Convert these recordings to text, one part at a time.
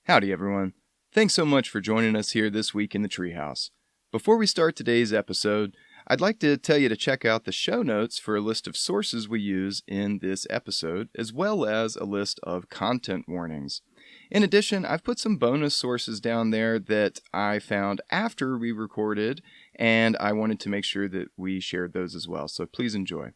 Howdy everyone. Thanks so much for joining us here this week in the treehouse. Before we start today's episode, I'd like to tell you to check out the show notes for a list of sources we use in this episode, as well as a list of content warnings. In addition, I've put some bonus sources down there that I found after we recorded, and I wanted to make sure that we shared those as well, so please enjoy.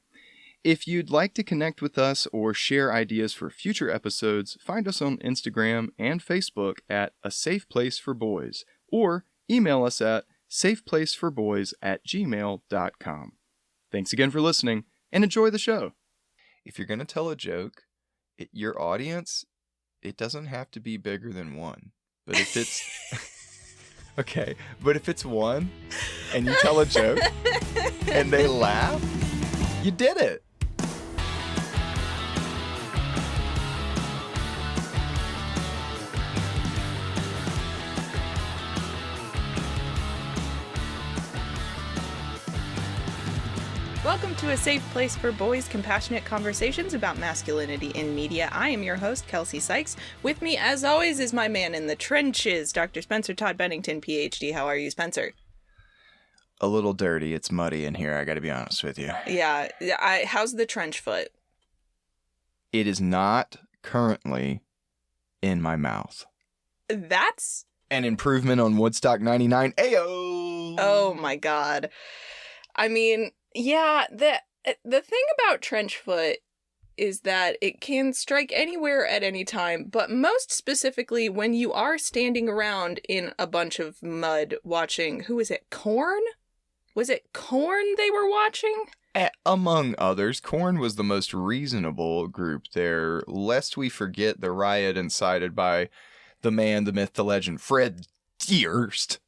If you'd like to connect with us or share ideas for future episodes, find us on Instagram and Facebook at A Safe Place for Boys, or email us at safeplaceforboys@gmail.com. Thanks again for listening, and enjoy the show. If you're going to tell a joke, your audience, it doesn't have to be bigger than one. But if it's... Okay, but if it's one, and you tell a joke, and they laugh, you did it. Welcome to A Safe Place for Boys, compassionate conversations about masculinity in media. I am your host, Kelcee Sykes. With me, as always, is my man in the trenches, Dr. Spencer Todd Bennington, PhD. How are you, Spencer? A little dirty. It's muddy in here, I gotta be honest with you. Yeah. How's the trench foot? It is not currently in my mouth. That's... an improvement on Woodstock 99. Ayo! Oh my god. I mean... yeah, the thing about trench foot is that it can strike anywhere at any time, but most specifically when you are standing around in a bunch of mud watching, who is it, Korn? Was it Korn they were watching? Among others, Korn was the most reasonable group there, lest we forget the riot incited by the man, the myth, the legend, Fred Durst.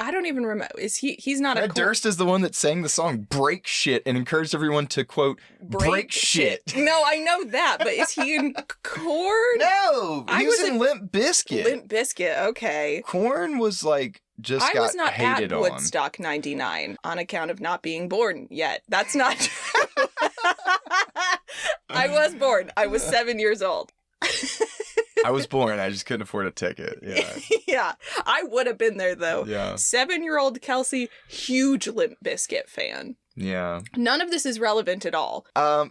I don't even remember. He's not Fred Durst is the one that sang the song Break Shit and encouraged everyone to, quote, break shit. No, I know that, but is he in Korn? No! He was in Limp Bizkit. Limp Bizkit, okay. Korn was like, just got hated on. I was not at Woodstock 99 on account of not being born yet. That's not true. I was born. I was 7 years old. I was born. I just couldn't afford a ticket. Yeah. Yeah. I would have been there, though. Yeah. 7-year-old Kelcee, huge Limp Bizkit fan. Yeah. None of this is relevant at all.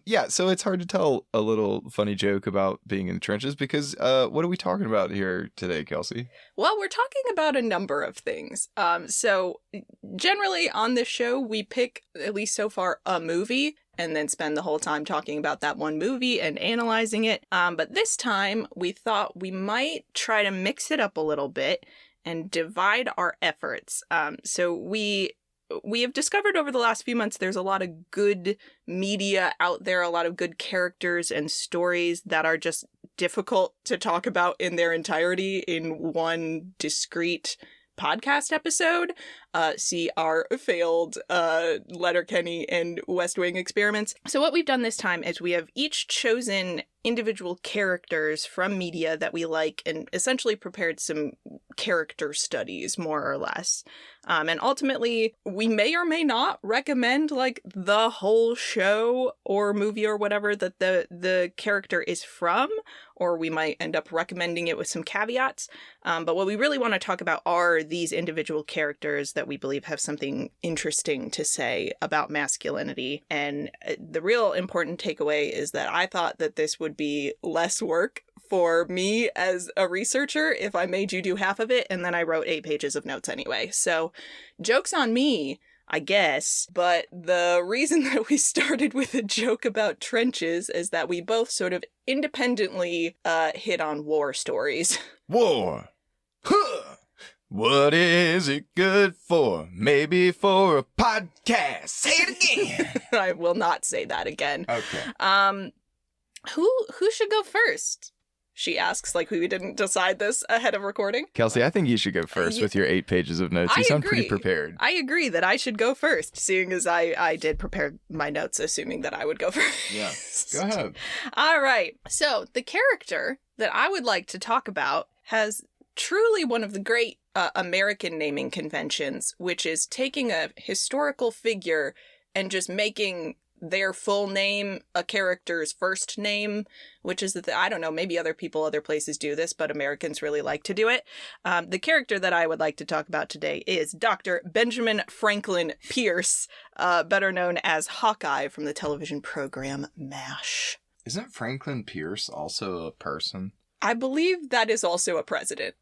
Yeah, so it's hard to tell a little funny joke about being in the trenches because what are we talking about here today, Kelcee? Well, we're talking about a number of things. So generally on this show, we pick, at least so far, a movie and then spend the whole time talking about that one movie and analyzing it. But this time, we thought we might try to mix it up a little bit and divide our efforts. So we have discovered over the last few months there's a lot of good media out there, a lot of good characters and stories that are just difficult to talk about in their entirety in one discrete podcast episode. See our failed Letterkenny and West Wing experiments. So what we've done this time is we have each chosen individual characters from media that we like and essentially prepared some character studies, more or less. And ultimately, we may or may not recommend like the whole show or movie or whatever that the character is from, or we might end up recommending it with some caveats. But what we really want to talk about are these individual characters that we believe have something interesting to say about masculinity. And the real important takeaway is that I thought that this would be less work for me as a researcher if I made you do half of it, and then I wrote 8 pages of notes anyway. So, joke's on me, I guess. But the reason that we started with a joke about trenches is that we both sort of independently hit on war stories. War! Huh! What is it good for? Maybe for a podcast. Say it again! I will not say that again. Okay. Who should go first? She asks, like we didn't decide this ahead of recording. Kelcee, I think you should go first with your 8 pages of notes. You sound pretty prepared. I agree that I should go first, seeing as I did prepare my notes, assuming that I would go first. Yeah, go ahead. All right. So the character that I would like to talk about has truly one of the great American naming conventions, which is taking a historical figure and just making their full name, a character's first name, which is I don't know, maybe other places do this, but Americans really like to do it. The character that I would like to talk about today is Dr. Benjamin Franklin Pierce, better known as Hawkeye from the television program MASH. Isn't Franklin Pierce also a person? I believe that is also a president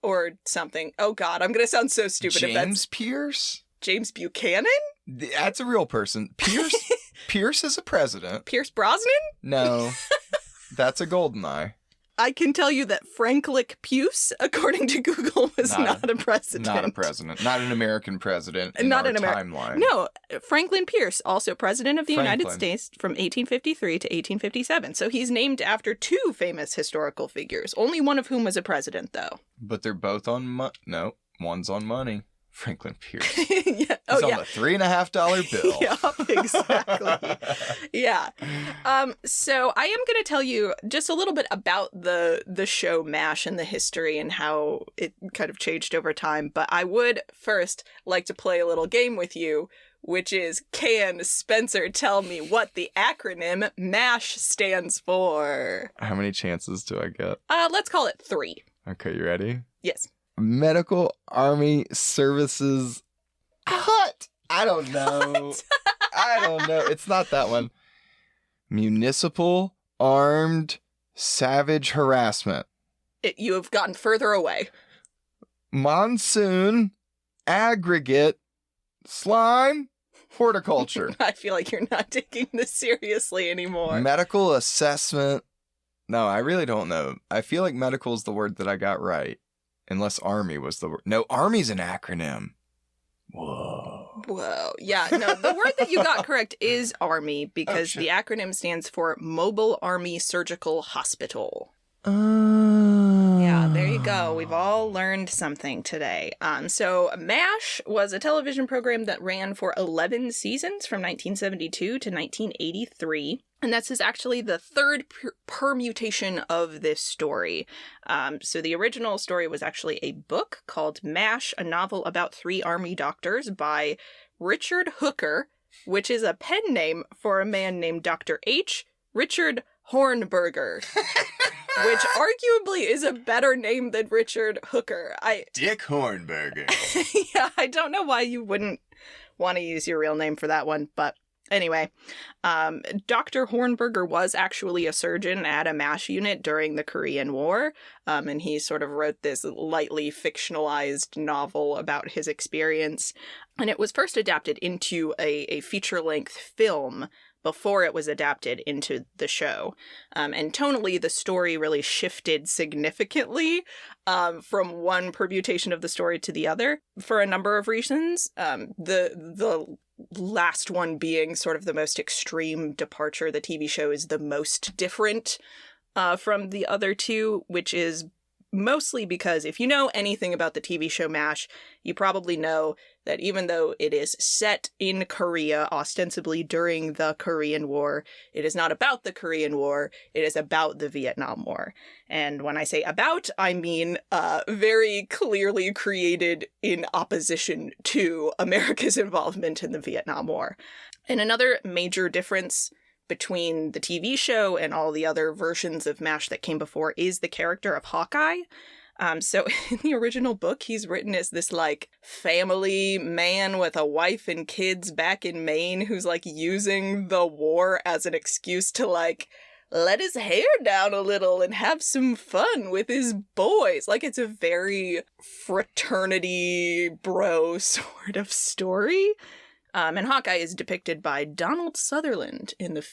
or something. Oh God, I'm going to sound so stupid. James Pierce? James Buchanan? That's a real person. Pierce is a president. Pierce Brosnan? No, that's a Goldeneye. I can tell you that Franklin Pierce, according to Google, was not a president. Not a president. Not an American president in not our an timeline. No, Franklin Pierce, also president of the United States from 1853 to 1857. So he's named after two famous historical figures, only one of whom was a president, though. But they're both on no, one's on money. Franklin Pierce. Yeah. He's on the $3.50 bill. Yeah, exactly. Yeah. So I am going to tell you just a little bit about the show MASH and the history and how it kind of changed over time. But I would first like to play a little game with you, which is, can Spencer tell me what the acronym MASH stands for? How many chances do I get? Let's call it 3. Okay, you ready? Yes. Medical Army Services. What? I don't know. I don't know. It's not that one. Municipal Armed Savage Harassment. You have gotten further away. Monsoon Aggregate Slime Horticulture. I feel like you're not taking this seriously anymore. Medical Assessment. No, I really don't know. I feel like medical is the word that I got right. Unless Army was the word. No, Army's an acronym. Whoa. Yeah, no, the word that you got correct is Army because the acronym stands for Mobile Army Surgical Hospital. Yeah, there you go. We've all learned something today. So MASH was a television program that ran for 11 seasons from 1972 to 1983. And this is actually the third permutation of this story. So the original story was actually a book called MASH, a novel about 3 army doctors by Richard Hooker, which is a pen name for a man named Dr. H. Richard Hornberger, which arguably is a better name than Richard Hooker. Dick Hornberger. Yeah, I don't know why you wouldn't want to use your real name for that one, but anyway, Dr. Hornberger was actually a surgeon at a MASH unit during the Korean War, and he sort of wrote this lightly fictionalized novel about his experience, and it was first adapted into a feature-length film before it was adapted into the show. And tonally, the story really shifted significantly from one permutation of the story to the other for a number of reasons. The last one being sort of the most extreme departure. The TV show is the most different from the other two, which is mostly because if you know anything about the TV show MASH, you probably know that even though it is set in Korea, ostensibly during the Korean War, it is not about the Korean War, it is about the Vietnam War. And when I say about, I mean very clearly created in opposition to America's involvement in the Vietnam War. And another major difference between the TV show and all the other versions of MASH that came before is the character of Hawkeye. So in the original book, he's written as this, like, family man with a wife and kids back in Maine who's, like, using the war as an excuse to, like, let his hair down a little and have some fun with his boys. Like, it's a very fraternity bro sort of story. And Hawkeye is depicted by Donald Sutherland in the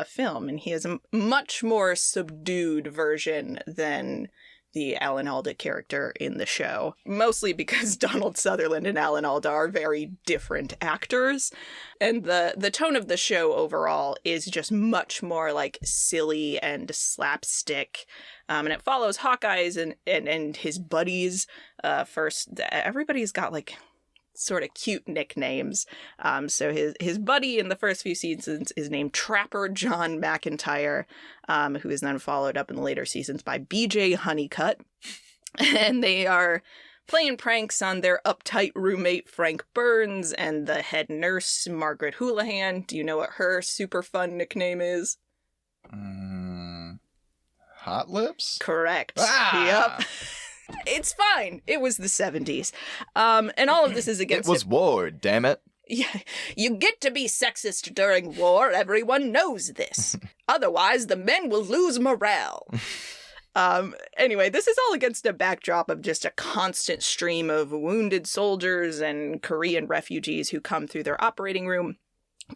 film, and he is a much more subdued version than the Alan Alda character in the show, mostly because Donald Sutherland and Alan Alda are very different actors, and the tone of the show overall is just much more like silly and slapstick, and it follows Hawkeye's and his buddies. First, everybody's got like sort of cute nicknames. So his buddy in the first few seasons is named Trapper John McIntyre, who is then followed up in the later seasons by BJ Honeycutt. And they are playing pranks on their uptight roommate Frank Burns and the head nurse Margaret Houlihan. Do you know what her super fun nickname is? Hot Lips? Correct. Ah! Yep. It's fine. It was the 70s. And all of this is against... It was war, damn it. Yeah, you get to be sexist during war. Everyone knows this. Otherwise, the men will lose morale. Anyway, this is all against a backdrop of just a constant stream of wounded soldiers and Korean refugees who come through their operating room,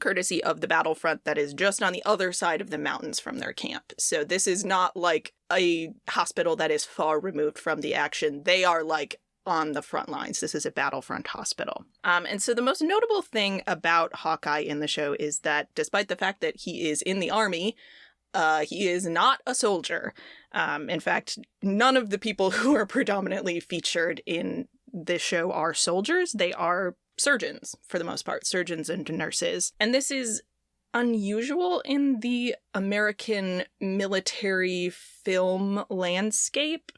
courtesy of the battlefront that is just on the other side of the mountains from their camp. So this is not like a hospital that is far removed from the action. They are like on the front lines. This is a battlefront hospital. And so the most notable thing about Hawkeye in the show is that despite the fact that he is in the army, he is not a soldier. In fact, none of the people who are predominantly featured in this show are soldiers. They are surgeons, for the most part, surgeons and nurses. And this is unusual in the American military film landscape.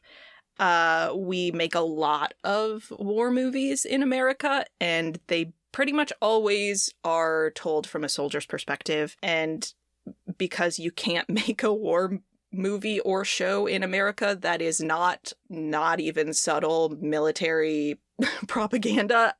We make a lot of war movies in America, and they pretty much always are told from a soldier's perspective. And because you can't make a war movie or show in America that is not even subtle military propaganda,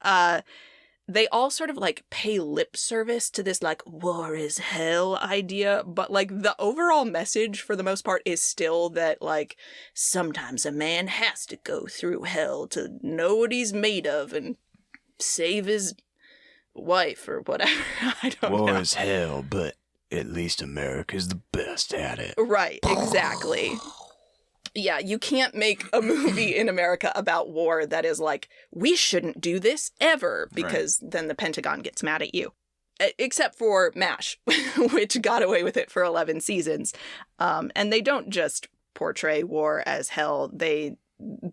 they all sort of like pay lip service to this like war is hell idea, but like the overall message for the most part is still that like sometimes a man has to go through hell to know what he's made of and save his wife or whatever. I don't know. War is hell, but at least America's the best at it. Right, exactly. Yeah, you can't make a movie in America about war that is like, we shouldn't do this ever, because then the Pentagon gets mad at you. Except for MASH, which got away with it for 11 seasons. And they don't just portray war as hell. The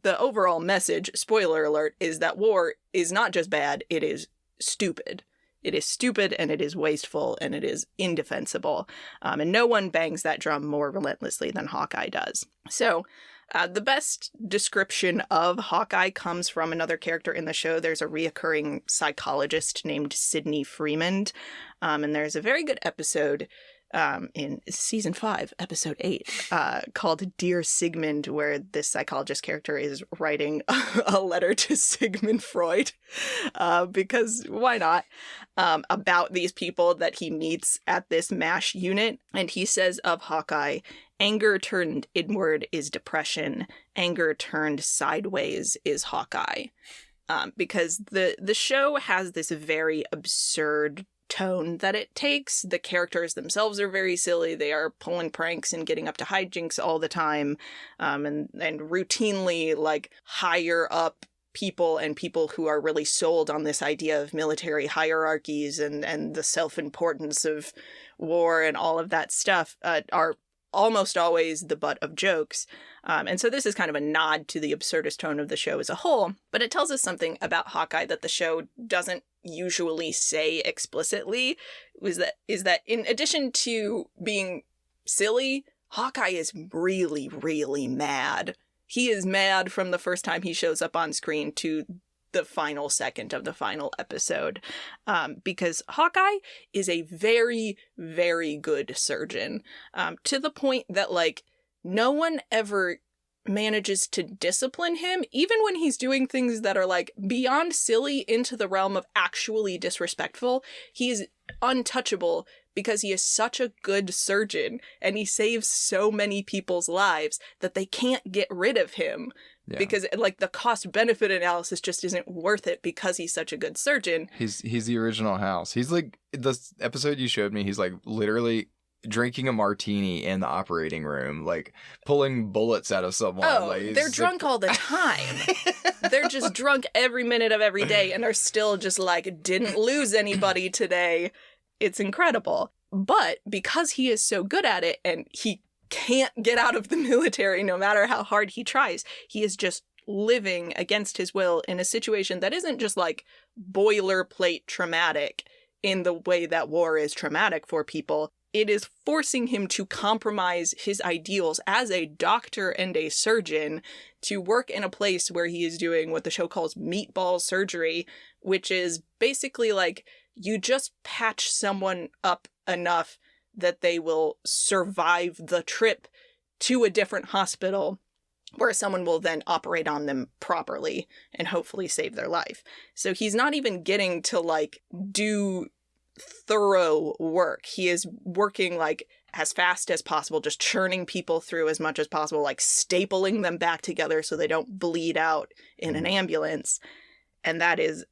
overall message, spoiler alert, is that war is not just bad, it is stupid. It is stupid, and it is wasteful, and it is indefensible. And no one bangs that drum more relentlessly than Hawkeye does. So the best description of Hawkeye comes from another character in the show. There's a reoccurring psychologist named Sidney Freeman. And there's a very good episode in season 5, episode 8, called Dear Sigmund, where this psychologist character is writing a letter to Sigmund Freud, because why not, about these people that he meets at this MASH unit. And he says of Hawkeye, anger turned inward is depression. Anger turned sideways is Hawkeye. Because the show has this very absurd tone that it takes. The characters themselves are very silly. They are pulling pranks and getting up to hijinks all the time, and routinely like higher up people and people who are really sold on this idea of military hierarchies and the self-importance of war and all of that stuff are almost always the butt of jokes. And so this is kind of a nod to the absurdist tone of the show as a whole, but it tells us something about Hawkeye that the show doesn't usually say explicitly, is that in addition to being silly, Hawkeye is really, really mad. He is mad from the first time he shows up on screen to the final second of the final episode, because Hawkeye is a very, very good surgeon, to the point that like no one ever manages to discipline him, even when he's doing things that are like beyond silly into the realm of actually disrespectful. He is untouchable because he is such a good surgeon and he saves so many people's lives that they can't get rid of him. Yeah. Because like the cost benefit analysis just isn't worth it because he's such a good surgeon. He's the original House. He's like, the episode you showed me, he's like literally drinking a martini in the operating room, like pulling bullets out of someone. Oh, like, they're drunk all the time. They're just drunk every minute of every day and are still just like, didn't lose anybody today. It's incredible. But because he is so good at it and he can't get out of the military no matter how hard he tries, he is just living against his will in a situation that isn't just like boilerplate traumatic in the way that war is traumatic for people. it is forcing him to compromise his ideals as a doctor and a surgeon to work in a place where he is doing what the show calls meatball surgery, which is basically like you just patch someone up enough that they will survive the trip to a different hospital where someone will then operate on them properly and hopefully save their life. So he's not even getting to like do thorough work. He is working like as fast as possible, just churning people through as much as possible, like stapling them back together so they don't bleed out in an ambulance. And that is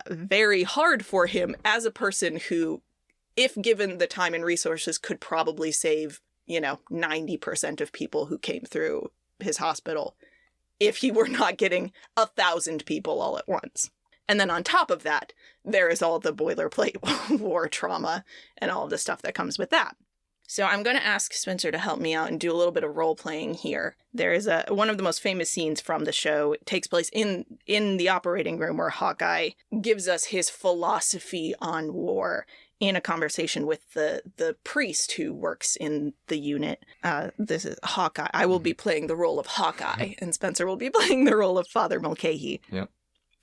very hard for him as a person who, if given the time and resources, could probably save, 90% of people who came through his hospital if he were not getting 1,000 people all at once. And then on top of that, there is all the boilerplate war trauma and all of the stuff that comes with that. So I'm going to ask Spencer to help me out and do a little bit of role-playing here. There is one of the most famous scenes from the show. It takes place in the operating room where Hawkeye gives us his philosophy on war in a conversation with the priest who works in the unit. This is Hawkeye. I will be playing the role of Hawkeye, and Spencer will be playing the role of Father Mulcahy. Yep.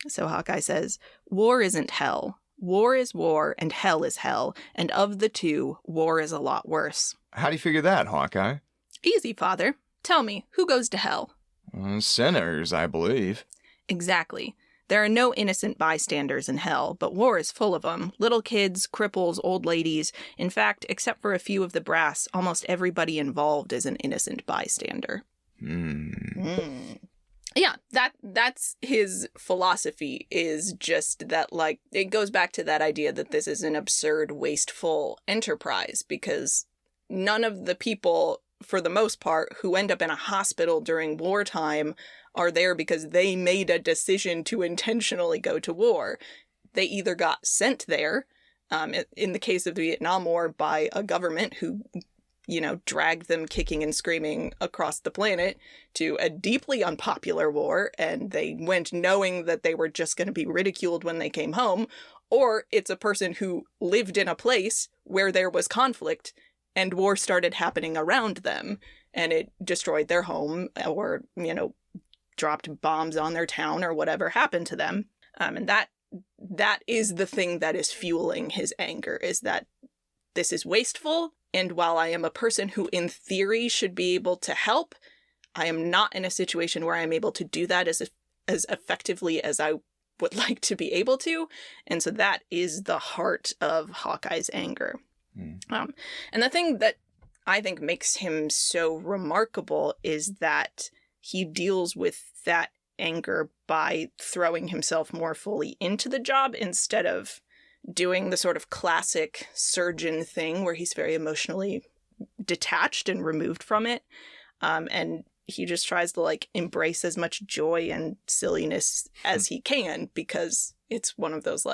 So Hawkeye says, "War isn't hell. War is war, and hell is hell. And of the two, war is a lot worse." How do you figure that, Hawkeye? Easy, Father. Tell me, who goes to hell? Sinners, I believe. Exactly. There are no innocent bystanders in hell, but war is full of them. Little kids, cripples, old ladies. In fact, except for a few of the brass, almost everybody involved is an innocent bystander. Yeah, that's his philosophy, is just that, like, it goes back to that idea that this is an absurd, wasteful enterprise, because none of the people, for the most part, who end up in a hospital during wartime are there because they made a decision to intentionally go to war. They either got sent there, in the case of the Vietnam War, by a government who, dragged them kicking and screaming across the planet to a deeply unpopular war, and they went knowing that they were just going to be ridiculed when they came home, or it's a person who lived in a place where there was conflict and war started happening around them, and it destroyed their home or, dropped bombs on their town or whatever happened to them. And that is the thing that is fueling his anger, is that this is wasteful. And while I am a person who in theory should be able to help, I am not in a situation where I'm able to do that as effectively as I would like to be able to. And so that is the heart of Hawkeye's anger. And the thing that I think makes him so remarkable is that he deals with that anger by throwing himself more fully into the job instead of doing the sort of classic surgeon thing where he's very emotionally detached and removed from it. And he just tries to embrace as much joy and silliness as he can, because it's one of those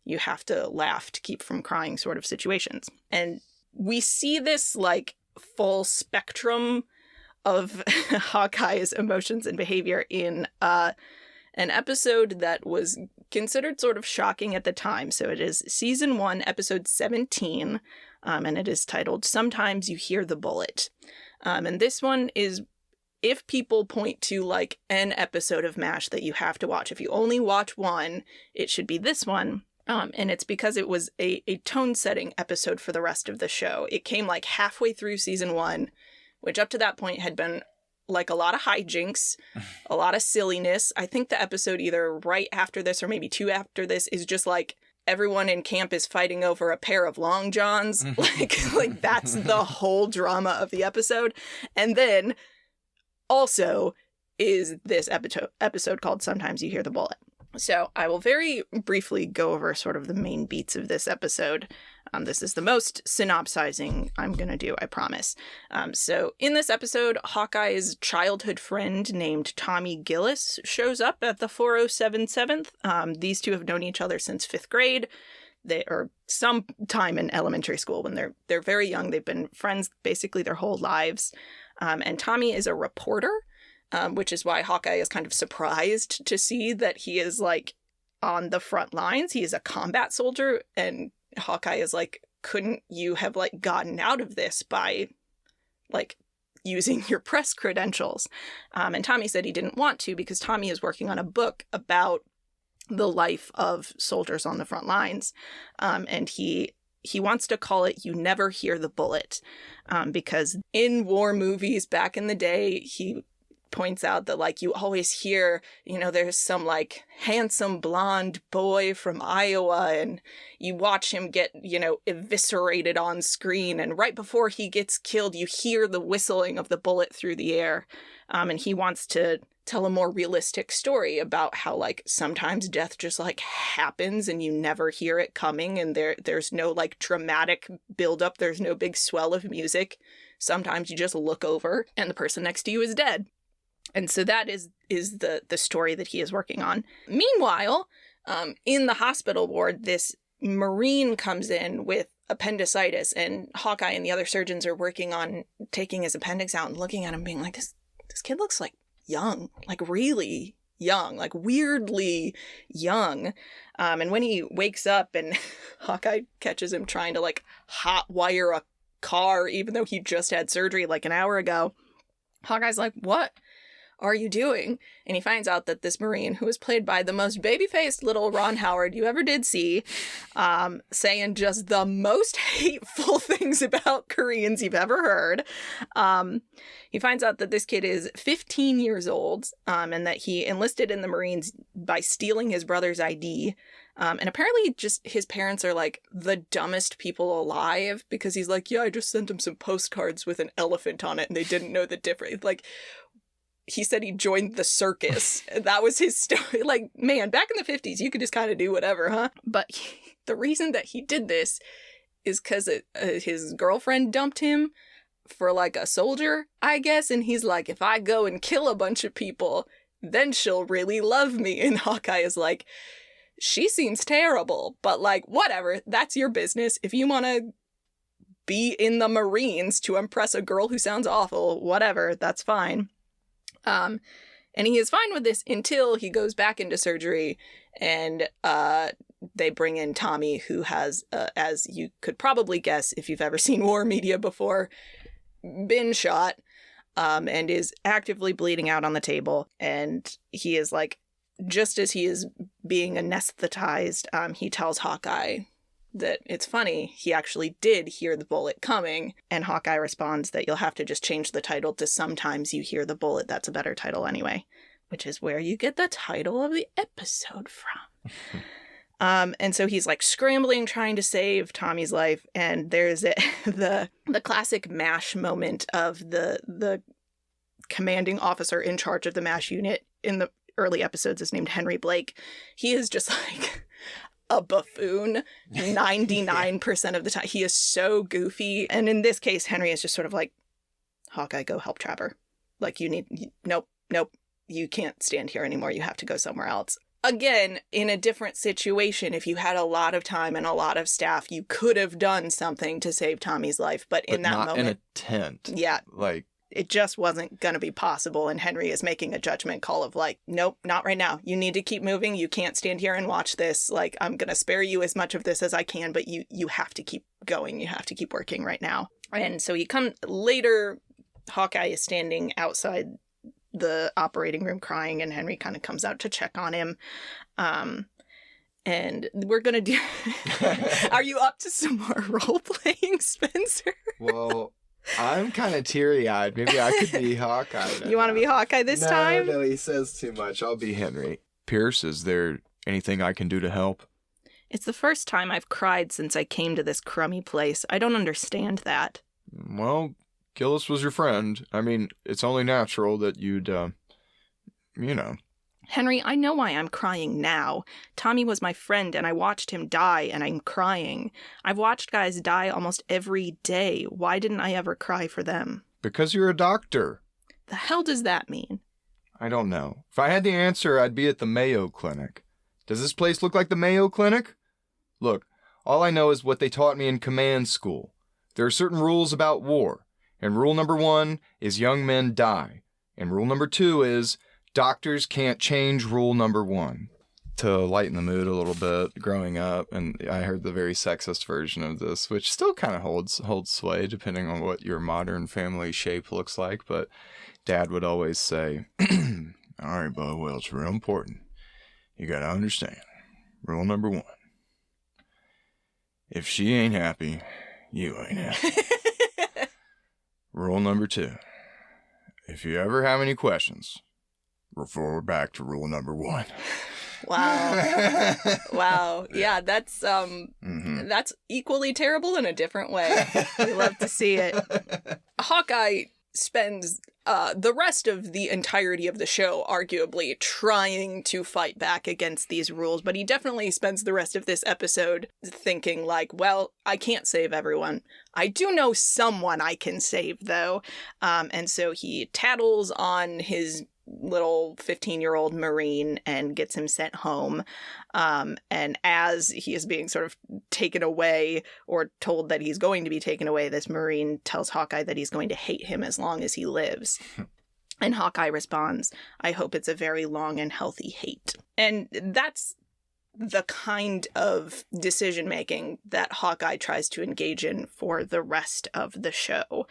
you have to laugh to keep from crying sort of situations. And we see this full spectrum of Hawkeye's emotions and behavior in an episode that was considered sort of shocking at the time. So it is season 1, episode 17, and it is titled "Sometimes You Hear the Bullet." And this one is, if people point to an episode of MASH that you have to watch, if you only watch one, it should be this one. And it's because it was a tone-setting episode for the rest of the show. It came halfway through season 1, which up to that point had been a lot of hijinks, a lot of silliness. I think the episode either right after this or maybe 2 after this is just everyone in camp is fighting over a pair of long johns. That's the whole drama of the episode. And then also is this episode called "Sometimes You Hear the Bullet." So I will very briefly go over sort of the main beats of this episode. This is the most synopsizing I'm going to do, I promise. So in this episode, Hawkeye's childhood friend named Tommy Gillis shows up at the 4077th. These two have known each other since 5th grade. They are some time in elementary school when they're very young. They've been friends basically their whole lives. And Tommy is a reporter. Which is why Hawkeye is kind of surprised to see that he is on the front lines. He is a combat soldier, and Hawkeye is couldn't you have, like, gotten out of this by, like, using your press credentials? And Tommy said he didn't want to because Tommy is working on a book about the life of soldiers on the front lines. And he wants to call it You Never Hear the Bullet, because in war movies back in the day, he points out that, like, you always hear, there's some, like, handsome blonde boy from Iowa, and you watch him get, eviscerated on screen, and right before he gets killed, you hear the whistling of the bullet through the air. And he wants to tell a more realistic story about how, like, sometimes death just, like, happens and you never hear it coming, and there's no, like, dramatic buildup, there's no big swell of music. Sometimes you just look over and the person next to you is dead. And so that is the story that he is working on. Meanwhile, in the hospital ward, this Marine comes in with appendicitis, and Hawkeye and the other surgeons are working on taking his appendix out and looking at him being like, this kid looks, like, young, like, really young, like, weirdly young. And when he wakes up and Hawkeye catches him trying to, like, hot wire a car, even though he just had surgery like an hour ago, Hawkeye's like, what are you doing? And he finds out that this Marine, who was played by the most baby-faced little Ron Howard you ever did see, saying just the most hateful things about Koreans you've ever heard, he finds out that this kid is 15 years old, and that he enlisted in the Marines by stealing his brother's ID. And apparently just his parents are, like, the dumbest people alive, because he's like, yeah, I just sent him some postcards with an elephant on it and they didn't know the difference. Like, he said he joined the circus. That was his story. Like, man, back in the 50s, you could just kind of do whatever, huh? But the reason that he did this is because his girlfriend dumped him for, like, a soldier, I guess. And he's like, if I go and kill a bunch of people, then she'll really love me. And Hawkeye is like, she seems terrible, but, like, whatever. That's your business. If you want to be in the Marines to impress a girl who sounds awful, whatever, that's fine. And he is fine with this until he goes back into surgery, and they bring in Tommy, who has, as you could probably guess if you've ever seen war media before, been shot, and is actively bleeding out on the table. And he is, like, just as he is being anesthetized, he tells Hawkeye that it's funny, he actually did hear the bullet coming. And Hawkeye responds that you'll have to just change the title to Sometimes You Hear the Bullet. That's a better title anyway, which is where you get the title of the episode from. And so he's, like, scrambling, trying to save Tommy's life. And there's the classic MASH moment of the commanding officer in charge of the MASH unit in the early episodes is named Henry Blake. He is just, like, a buffoon 99% of the time. He is so goofy. And in this case, Henry is just sort of like, Hawkeye, go help Trapper. Like, nope, you can't stand here anymore. You have to go somewhere else. Again, in a different situation, if you had a lot of time and a lot of staff, you could have done something to save Tommy's life. But in that moment, in a tent. Yeah. Like, it just wasn't going to be possible. And Henry is making a judgment call of, like, nope, not right now. You need to keep moving. You can't stand here and watch this. Like, I'm going to spare you as much of this as I can, but you have to keep going. You have to keep working right now. And so later, Hawkeye is standing outside the operating room crying, and Henry kind of comes out to check on him. And we're going to do... Are you up to some more role-playing, Spencer? Well... I'm kind of teary-eyed. Maybe I could be Hawkeye. You want to be Hawkeye this time? No, he says too much. I'll be Henry. Pierce, is there anything I can do to help? It's the first time I've cried since I came to this crummy place. I don't understand that. Well, Gillis was your friend. I mean, it's only natural that you'd, Henry, I know why I'm crying now. Tommy was my friend, and I watched him die, and I'm crying. I've watched guys die almost every day. Why didn't I ever cry for them? Because you're a doctor. The hell does that mean? I don't know. If I had the answer, I'd be at the Mayo Clinic. Does this place look like the Mayo Clinic? Look, all I know is what they taught me in command school. There are certain rules about war, and rule number 1 is young men die, and rule number 2 is... doctors can't change rule number 1. to lighten the mood a little bit growing up, and I heard the very sexist version of this, which still kind of holds sway depending on what your modern family shape looks like. But Dad would always say, all right, Bo, well, it's real important. You got to understand. Rule number 1. If she ain't happy, you ain't happy. Rule number 2. If you ever have any questions, refer back to rule number 1. Wow. Wow. Yeah, that's that's equally terrible in a different way. We love to see it. Hawkeye spends the rest of the entirety of the show arguably trying to fight back against these rules, but he definitely spends the rest of this episode thinking like, well, I can't save everyone. I do know someone I can save, though. And so he tattles on his little 15-year-old Marine and gets him sent home. And as he is being sort of taken away, or told that he's going to be taken away, this Marine tells Hawkeye that he's going to hate him as long as he lives. And Hawkeye responds, I hope it's a very long and healthy hate. And that's the kind of decision-making that Hawkeye tries to engage in for the rest of the show.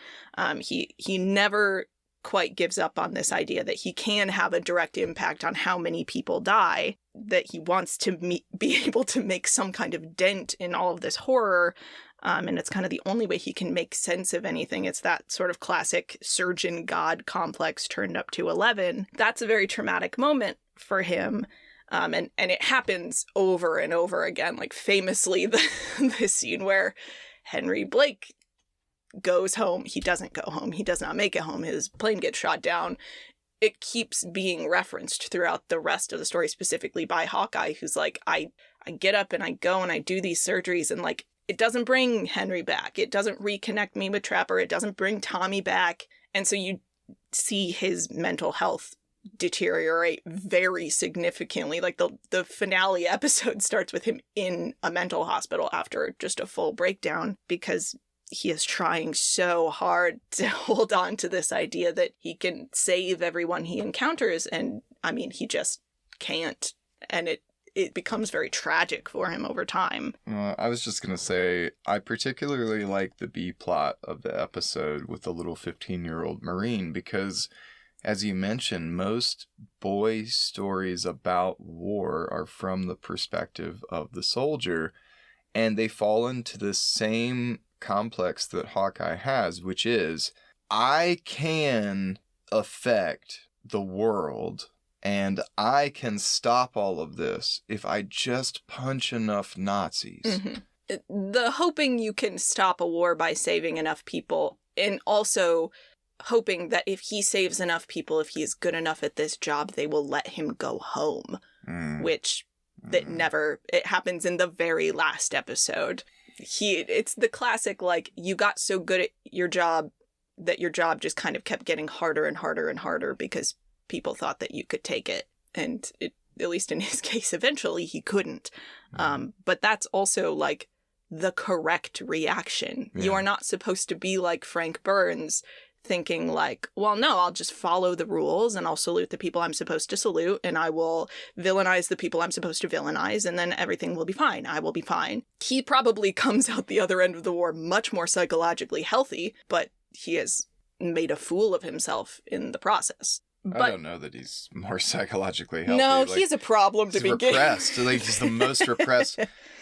He never quite gives up on this idea that he can have a direct impact on how many people die, that he wants to be able to make some kind of dent in all of this horror, and it's kind of the only way he can make sense of anything. It's that sort of classic surgeon god complex turned up to 11. That's a very traumatic moment for him, and it happens over and over again, like famously the scene where Henry Blake goes home. He doesn't go home. He does not make it home. His plane gets shot down. It keeps being referenced throughout the rest of the story, specifically by Hawkeye, who's like, I get up and I go and I do these surgeries, and like, it doesn't bring Henry back. It doesn't reconnect me with Trapper. It doesn't bring Tommy back. And so you see his mental health deteriorate very significantly. Like the finale episode starts with him in a mental hospital after just a full breakdown, because he is trying so hard to hold on to this idea that he can save everyone he encounters. And I mean, he just can't. And it becomes very tragic for him over time. I was just going to say, I particularly like the B plot of the episode with the little 15-year-old Marine, because as you mentioned, most boy stories about war are from the perspective of the soldier, and they fall into the same complex that Hawkeye has, which is, I can affect the world and I can stop all of this if I just punch enough Nazis. Mm-hmm. The hoping you can stop a war by saving enough people, and also hoping that if he saves enough people, if he is good enough at this job, they will let him go home, which it happens in the very last episode. It's the classic, like, you got so good at your job that your job just kind of kept getting harder and harder and harder because people thought that you could take it. And at least in his case, eventually he couldn't. But that's also, like, the correct reaction. Yeah. You are not supposed to be like Frank Burns, thinking like, well, no, I'll just follow the rules and I'll salute the people I'm supposed to salute, and I will villainize the people I'm supposed to villainize, and then everything will be fine. I will be fine. He probably comes out the other end of the war much more psychologically healthy, but he has made a fool of himself in the process. But I don't know that he's more psychologically healthy. No, like, he's a problem to begin. Repressed. Like, he's the most repressed.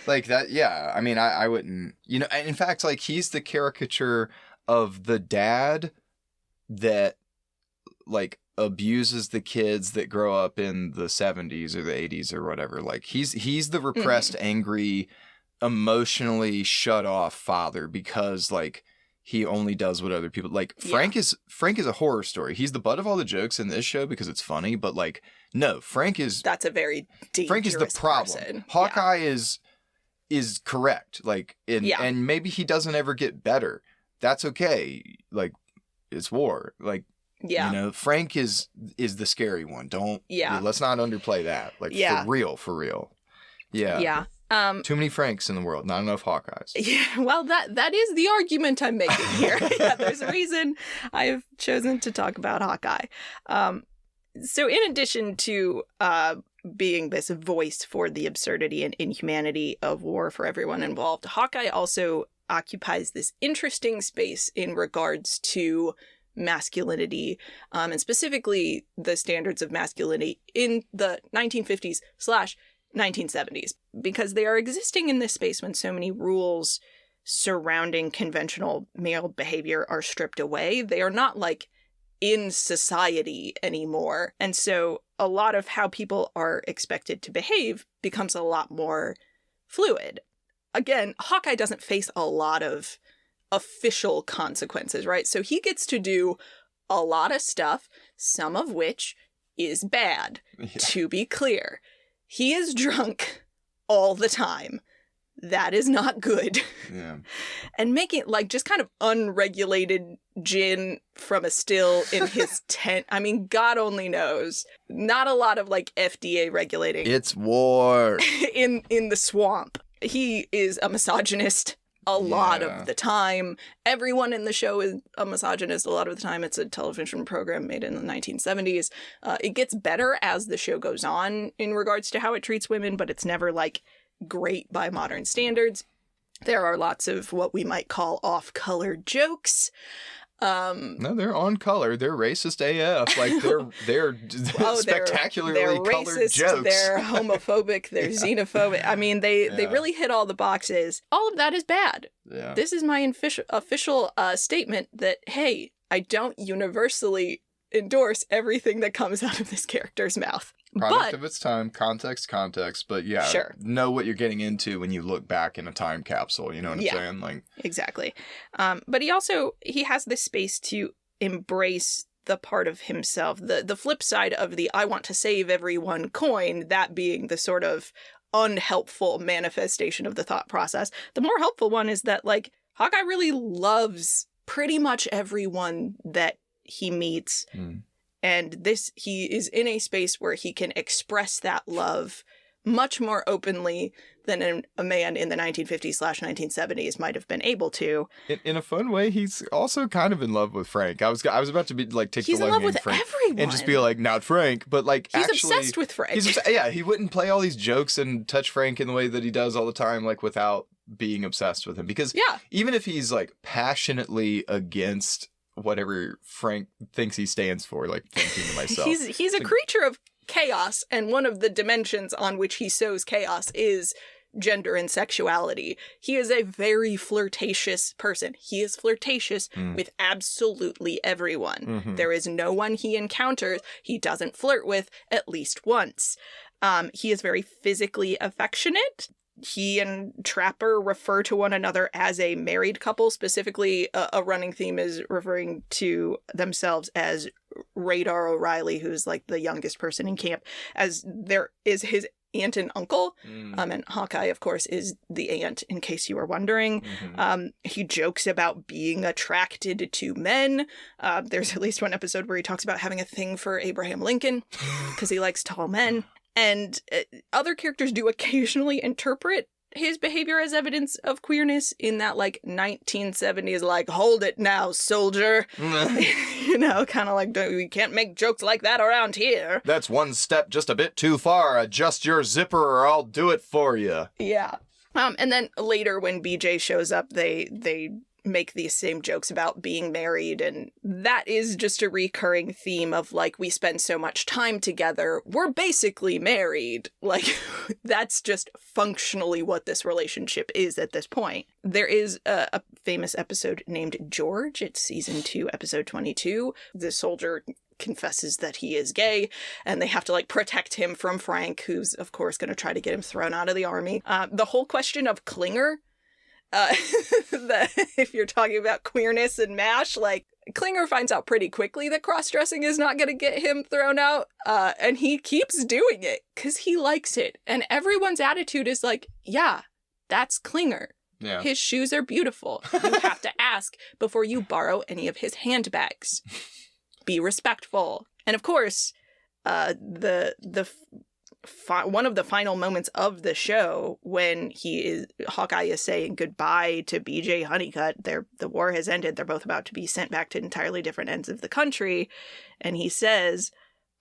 Like that, yeah. I mean, I wouldn't, you know, in fact, like, he's the caricature of the dad that, like, abuses the kids that grow up in the 70s or the 80s or whatever. Like, he's the repressed, angry, emotionally shut off father, because, like, he only does what other people like. Frank is a horror story. He's the butt of all the jokes in this show because it's funny, but, like, no, that's a very dangerous Frank is the problem. Person. Hawkeye is correct. Like, and maybe he doesn't ever get better. That's okay. Like, it's war. Like, you know, Frank is the scary one. Let's not underplay that. Like, for real. Yeah. Yeah. Too many Franks in the world, not enough Hawkeyes. Yeah, well, that is the argument I'm making here. There's a reason I've chosen to talk about Hawkeye. So in addition to being this voice for the absurdity and inhumanity of war for everyone involved, Hawkeye also occupies this interesting space in regards to masculinity, and specifically the standards of masculinity in the 1950s/1970s, because they are existing in this space when so many rules surrounding conventional male behavior are stripped away. They are not like in society anymore. And so a lot of how people are expected to behave becomes a lot more fluid. Again, Hawkeye doesn't face a lot of official consequences, right? So he gets to do a lot of stuff, some of which is bad, to be clear. He is drunk all the time. That is not good. Yeah. And making like just kind of unregulated gin from a still in his tent. I mean, God only knows. Not a lot of like FDA regulating. It's war. in the swamp. He is a misogynist a lot of the time. Everyone in the show is a misogynist a lot of the time. It's a television program made in the 1970s. It gets better as the show goes on in regards to how it treats women, but it's never like great by modern standards. There are lots of what we might call off-color jokes. No, they're on color. They're racist AF. Like they're spectacularly they're colored racist, jokes. They're homophobic. They're xenophobic. I mean, they really hit all the boxes. All of that is bad. Yeah. This is my official statement that, hey, I don't universally endorse everything that comes out of this character's mouth. Product of its time, context, but yeah, sure. Know what you're getting into when you look back in a time capsule, you know what I'm saying? Like exactly. But he has this space to embrace the part of himself, the flip side of the I want to save everyone coin, that being the sort of unhelpful manifestation of the thought process. The more helpful one is that like Hawkeye really loves pretty much everyone that he meets. And he is in a space where he can express that love much more openly than a man in the 1950s/1970s might have been able to. In a fun way, he's also kind of in love with Frank. I was about to be like take he's the in love with Frank everyone and just be like not Frank, but like he's actually, obsessed with Frank. He wouldn't play all these jokes and touch Frank in the way that he does all the time, like without being obsessed with him. Because even if he's like passionately against whatever Frank thinks he stands for, like thinking to myself. He's a creature of chaos, and one of the dimensions on which he sows chaos is gender and sexuality. He is a very flirtatious person. He is flirtatious with absolutely everyone. Mm-hmm. There is no one he encounters he doesn't flirt with at least once. He is very physically affectionate. He and Trapper refer to one another as a married couple. Specifically, a running theme is referring to themselves as Radar O'Reilly, who's like the youngest person in camp, as there is his aunt and uncle. And Hawkeye, of course, is the aunt, in case you were wondering. He jokes about being attracted to men. There's at least one episode where he talks about having a thing for Abraham Lincoln because he likes tall men. And other characters do occasionally interpret his behavior as evidence of queerness in that, like, 1970s, like, hold it now, soldier. You know, kind of like, we can't make jokes like that around here. That's one step just a bit too far. Adjust your zipper or I'll do it for you. Yeah. And then later when BJ shows up, they make these same jokes about being married, and that is just a recurring theme of like, we spend so much time together, we're basically married. Like, that's just functionally what this relationship is at this point. There is a famous episode named George. It's season 2, episode 22. The soldier confesses that he is gay, and they have to like protect him from Frank, who's of course going to try to get him thrown out of the army. The whole question of clinger, if you're talking about queerness and MASH, like, Klinger finds out pretty quickly that cross-dressing is not going to get him thrown out, and he keeps doing it because he likes it. And everyone's attitude is like, yeah, that's Klinger. Yeah. His shoes are beautiful. You have to ask before you borrow any of his handbags. Be respectful. And of course, one of the final moments of the show when Hawkeye is saying goodbye to BJ Honeycutt. The war has ended. They're both about to be sent back to entirely different ends of the country. And he says,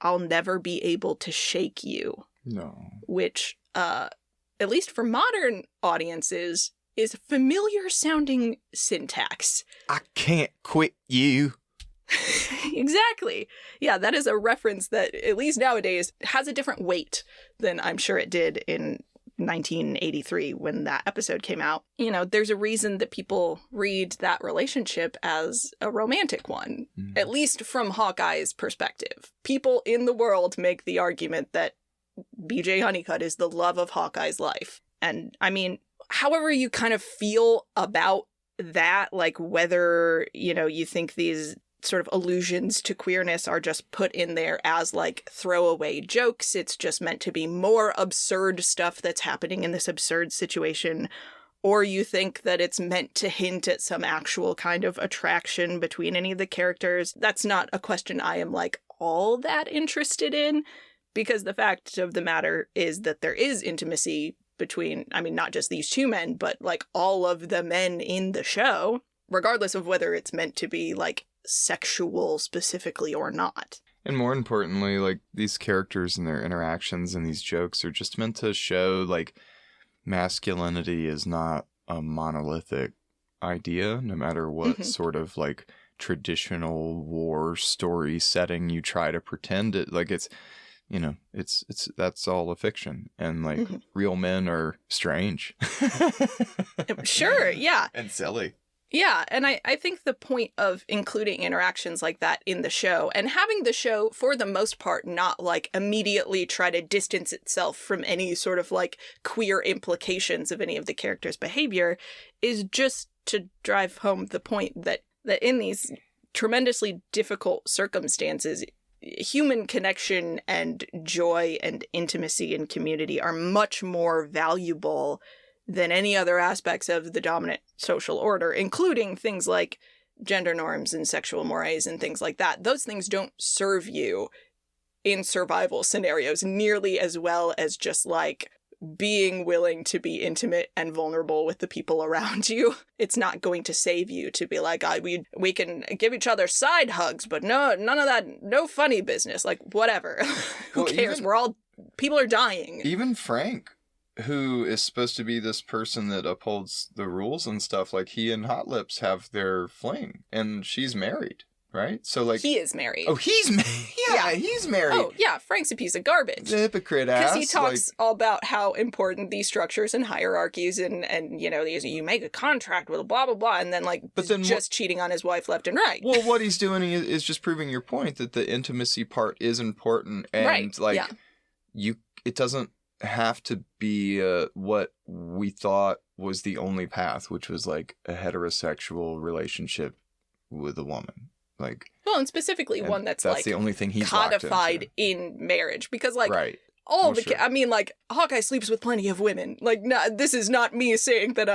I'll never be able to shake you. No. which, at least for modern audiences, is familiar sounding syntax. I can't quit you. Exactly. Yeah, that is a reference that, at least nowadays, has a different weight than I'm sure it did in 1983 when that episode came out. You know, there's a reason that people read that relationship as a romantic one, at least from Hawkeye's perspective. People in the world make the argument that BJ Honeycutt is the love of Hawkeye's life. And I mean, however you kind of feel about that, like whether, you know, you think these sort of allusions to queerness are just put in there as like throwaway jokes, it's just meant to be more absurd stuff that's happening in this absurd situation, or you think that it's meant to hint at some actual kind of attraction between any of the characters, that's not a question I am like all that interested in, because the fact of the matter is that there is intimacy between, I mean, not just these two men, but like all of the men in the show, regardless of whether it's meant to be like sexual specifically or not. And more importantly, like these characters and their interactions and these jokes are just meant to show like masculinity is not a monolithic idea, no matter what sort of like traditional war story setting you try to pretend it. Like it's, you know, it's that's all a fiction, and like real men are strange. Sure, yeah. And silly. Yeah, and I think the point of including interactions like that in the show, and having the show, for the most part, not, like, immediately try to distance itself from any sort of, like, queer implications of any of the characters' behavior, is just to drive home the point that in these tremendously difficult circumstances, human connection and joy and intimacy and community are much more valuable than any other aspects of the dominant social order, including things like gender norms and sexual mores and things like that. Those things don't serve you in survival scenarios nearly as well as just like being willing to be intimate and vulnerable with the people around you. It's not going to save you to be like, we can give each other side hugs, but no, none of that, no funny business, like whatever. Who cares? People are dying. Even Frank, who is supposed to be this person that upholds the rules and stuff, like he and Hot Lips have their fling, and she's married, right? So like he is married. Oh, he's married. Yeah, he's married. Oh, yeah, Frank's a piece of garbage. The hypocrite ass. Because he talks all about how important these structures and hierarchies and you know, you make a contract with blah, blah, blah, and then like just cheating on his wife left and right. Well, what he's doing is just proving your point that the intimacy part is important, and it doesn't have to be what we thought was the only path, which was like a heterosexual relationship with a woman. Like, well, and specifically one that's like the only thing he's codified in marriage, because like I mean, like Hawkeye sleeps with plenty of women. Like, no, this is not me saying that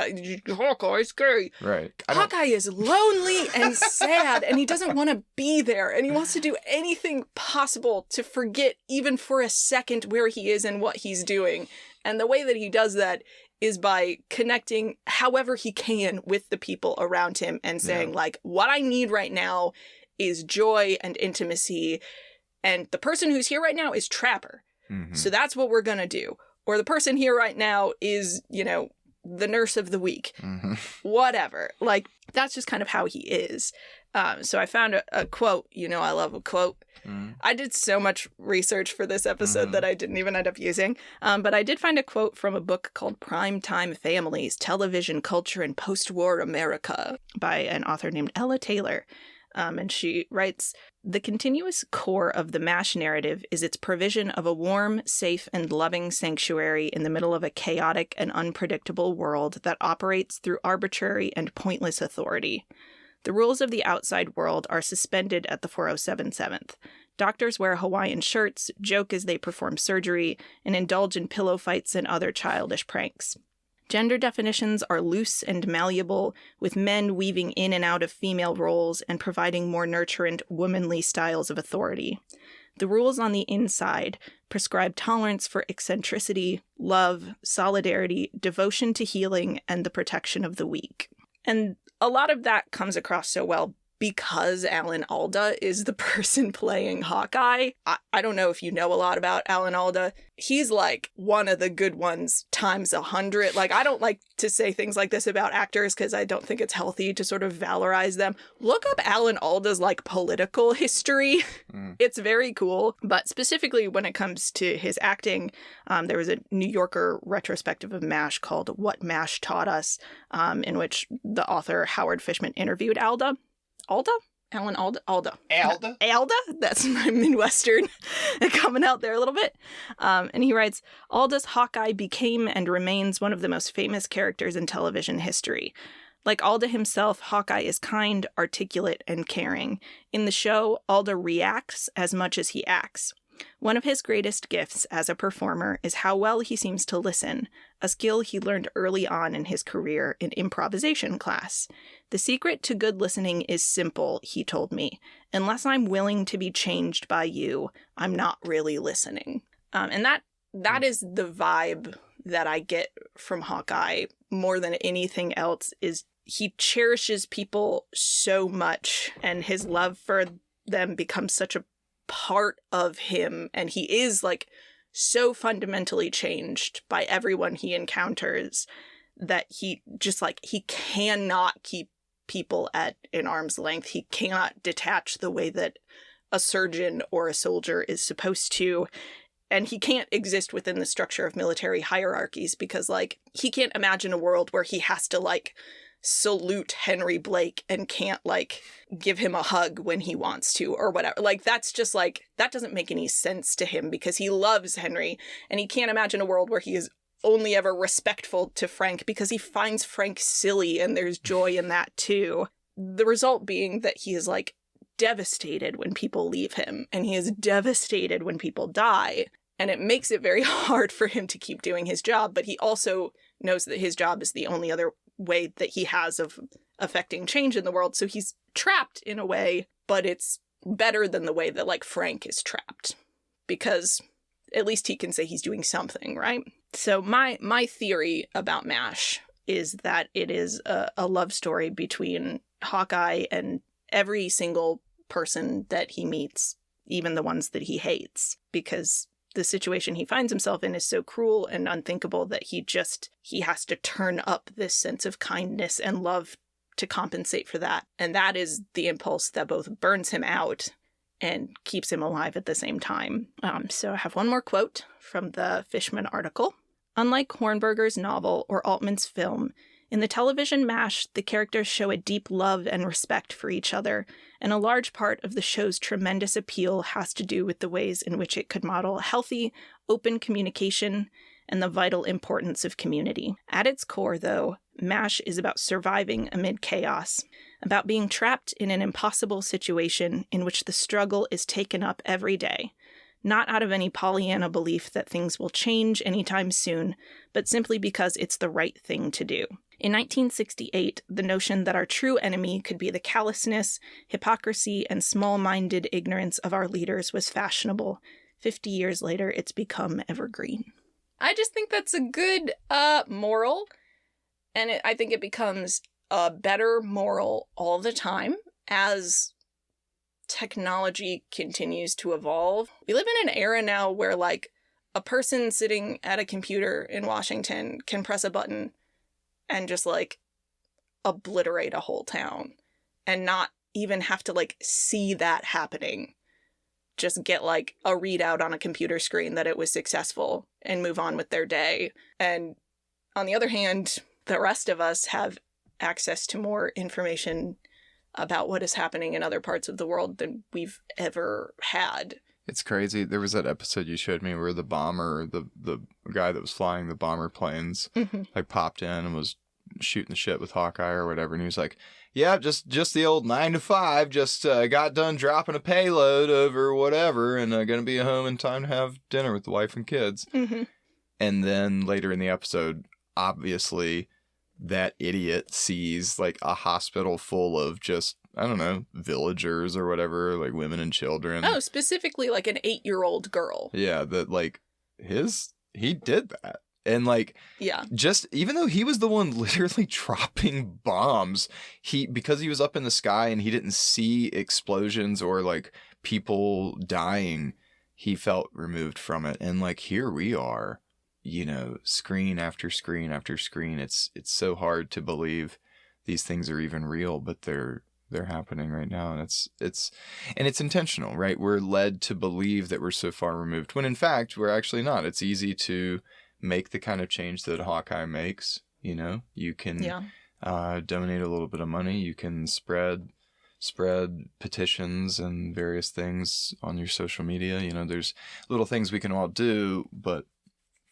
Hawkeye's gay. Right. Hawkeye is lonely and sad, and he doesn't want to be there, and he wants to do anything possible to forget, even for a second, where he is and what he's doing. And the way that he does that is by connecting however he can with the people around him and saying, like, what I need right now is joy and intimacy, and the person who's here right now is Trapper. So that's what we're going to do. Or the person here right now is, you know, the nurse of the week. Whatever. Like, that's just kind of how he is. So I found a quote. You know, I love a quote. I did so much research for this episode that I didn't even end up using. But I did find a quote from a book called Primetime Families, Television Culture in Post-War America by an author named Ella Taylor. And she writes, "The continuous core of the MASH narrative is its provision of a warm, safe, and loving sanctuary in the middle of a chaotic and unpredictable world that operates through arbitrary and pointless authority. The rules of the outside world are suspended at the 407 7th. Doctors wear Hawaiian shirts, joke as they perform surgery, and indulge in pillow fights and other childish pranks. Gender definitions are loose and malleable, with men weaving in and out of female roles and providing more nurturant, womanly styles of authority. The rules on the inside prescribe tolerance for eccentricity, love, solidarity, devotion to healing, and the protection of the weak." And a lot of that comes across so well because Alan Alda is the person playing Hawkeye. I don't know if you know a lot about Alan Alda. He's like one of the good ones times 100. Like, I don't like to say things like this about actors because I don't think it's healthy to sort of valorize them. Look up Alan Alda's like political history. It's very cool. But specifically when it comes to his acting, there was a New Yorker retrospective of MASH called What MASH Taught Us, in which the author Howard Fishman interviewed Alda? Alan Alda? Alda? That's my Midwestern coming out there a little bit. And he writes, Alda's Hawkeye became and remains one of the most famous characters in television history. Like Alda himself, Hawkeye is kind, articulate, and caring. In the show, Alda reacts as much as he acts. One of his greatest gifts as a performer is how well he seems to listen, a skill he learned early on in his career in improvisation class. The secret to good listening is simple, he told me. Unless I'm willing to be changed by you, I'm not really listening. And that is the vibe that I get from Hawkeye more than anything else, is he cherishes people so much, and his love for them becomes such a part of him, and he is like so fundamentally changed by everyone he encounters that he just like he cannot keep people at an arm's length. He cannot detach the way that a surgeon or a soldier is supposed to, and he can't exist within the structure of military hierarchies because like he can't imagine a world where he has to like salute Henry Blake and can't like give him a hug when he wants to or whatever. Like that's just like, that doesn't make any sense to him because he loves Henry, and he can't imagine a world where he is only ever respectful to Frank because he finds Frank silly, and there's joy in that too. The result being that he is like devastated when people leave him, and he is devastated when people die, and it makes it very hard for him to keep doing his job, but he also knows that his job is the only other way that he has of affecting change in the world. So he's trapped in a way, but it's better than the way that like Frank is trapped, because at least he can say he's doing something, right? So my theory about MASH is that it is a love story between Hawkeye and every single person that he meets, even the ones that he hates, because the situation he finds himself in is so cruel and unthinkable that he has to turn up this sense of kindness and love to compensate for that. And that is the impulse that both burns him out and keeps him alive at the same time. So I have one more quote from the Fishman article. Unlike Hornberger's novel or Altman's film, in the television MASH, the characters show a deep love and respect for each other, and a large part of the show's tremendous appeal has to do with the ways in which it could model healthy, open communication and the vital importance of community. At its core, though, MASH is about surviving amid chaos, about being trapped in an impossible situation in which the struggle is taken up every day, not out of any Pollyanna belief that things will change anytime soon, but simply because it's the right thing to do. In 1968, the notion that our true enemy could be the callousness, hypocrisy, and small-minded ignorance of our leaders was fashionable. 50 years later, it's become evergreen. I just think that's a good moral, and I think it becomes a better moral all the time as technology continues to evolve. We live in an era now where, like, a person sitting at a computer in Washington can press a button and just, like, obliterate a whole town and not even have to, like, see that happening. Just get, like, a readout on a computer screen that it was successful and move on with their day. And on the other hand, the rest of us have access to more information about what is happening in other parts of the world than we've ever had. It's crazy. There was that episode you showed me where the bomber, the guy that was flying the bomber planes, like popped in and was shooting the shit with Hawkeye or whatever, and he was like, "Yeah, just the old 9 to 5. Just got done dropping a payload over whatever, and gonna be home in time to have dinner with the wife and kids." And then later in the episode, obviously, that idiot sees like a hospital full of just, I don't know, villagers or whatever, like women and children. Oh, specifically like an 8-year-old girl. Yeah, that like he did that. And like, Yeah. just even though he was the one literally dropping bombs, because he was up in the sky and he didn't see explosions or like people dying, he felt removed from it. And like, here we are, you know, screen after screen after screen. It's so hard to believe these things are even real, but they're happening right now. And it's intentional, right? We're led to believe that we're so far removed when in fact we're actually not. It's easy to make the kind of change that Hawkeye makes. You know, you can donate a little bit of money. You can spread petitions and various things on your social media. You know, there's little things we can all do, but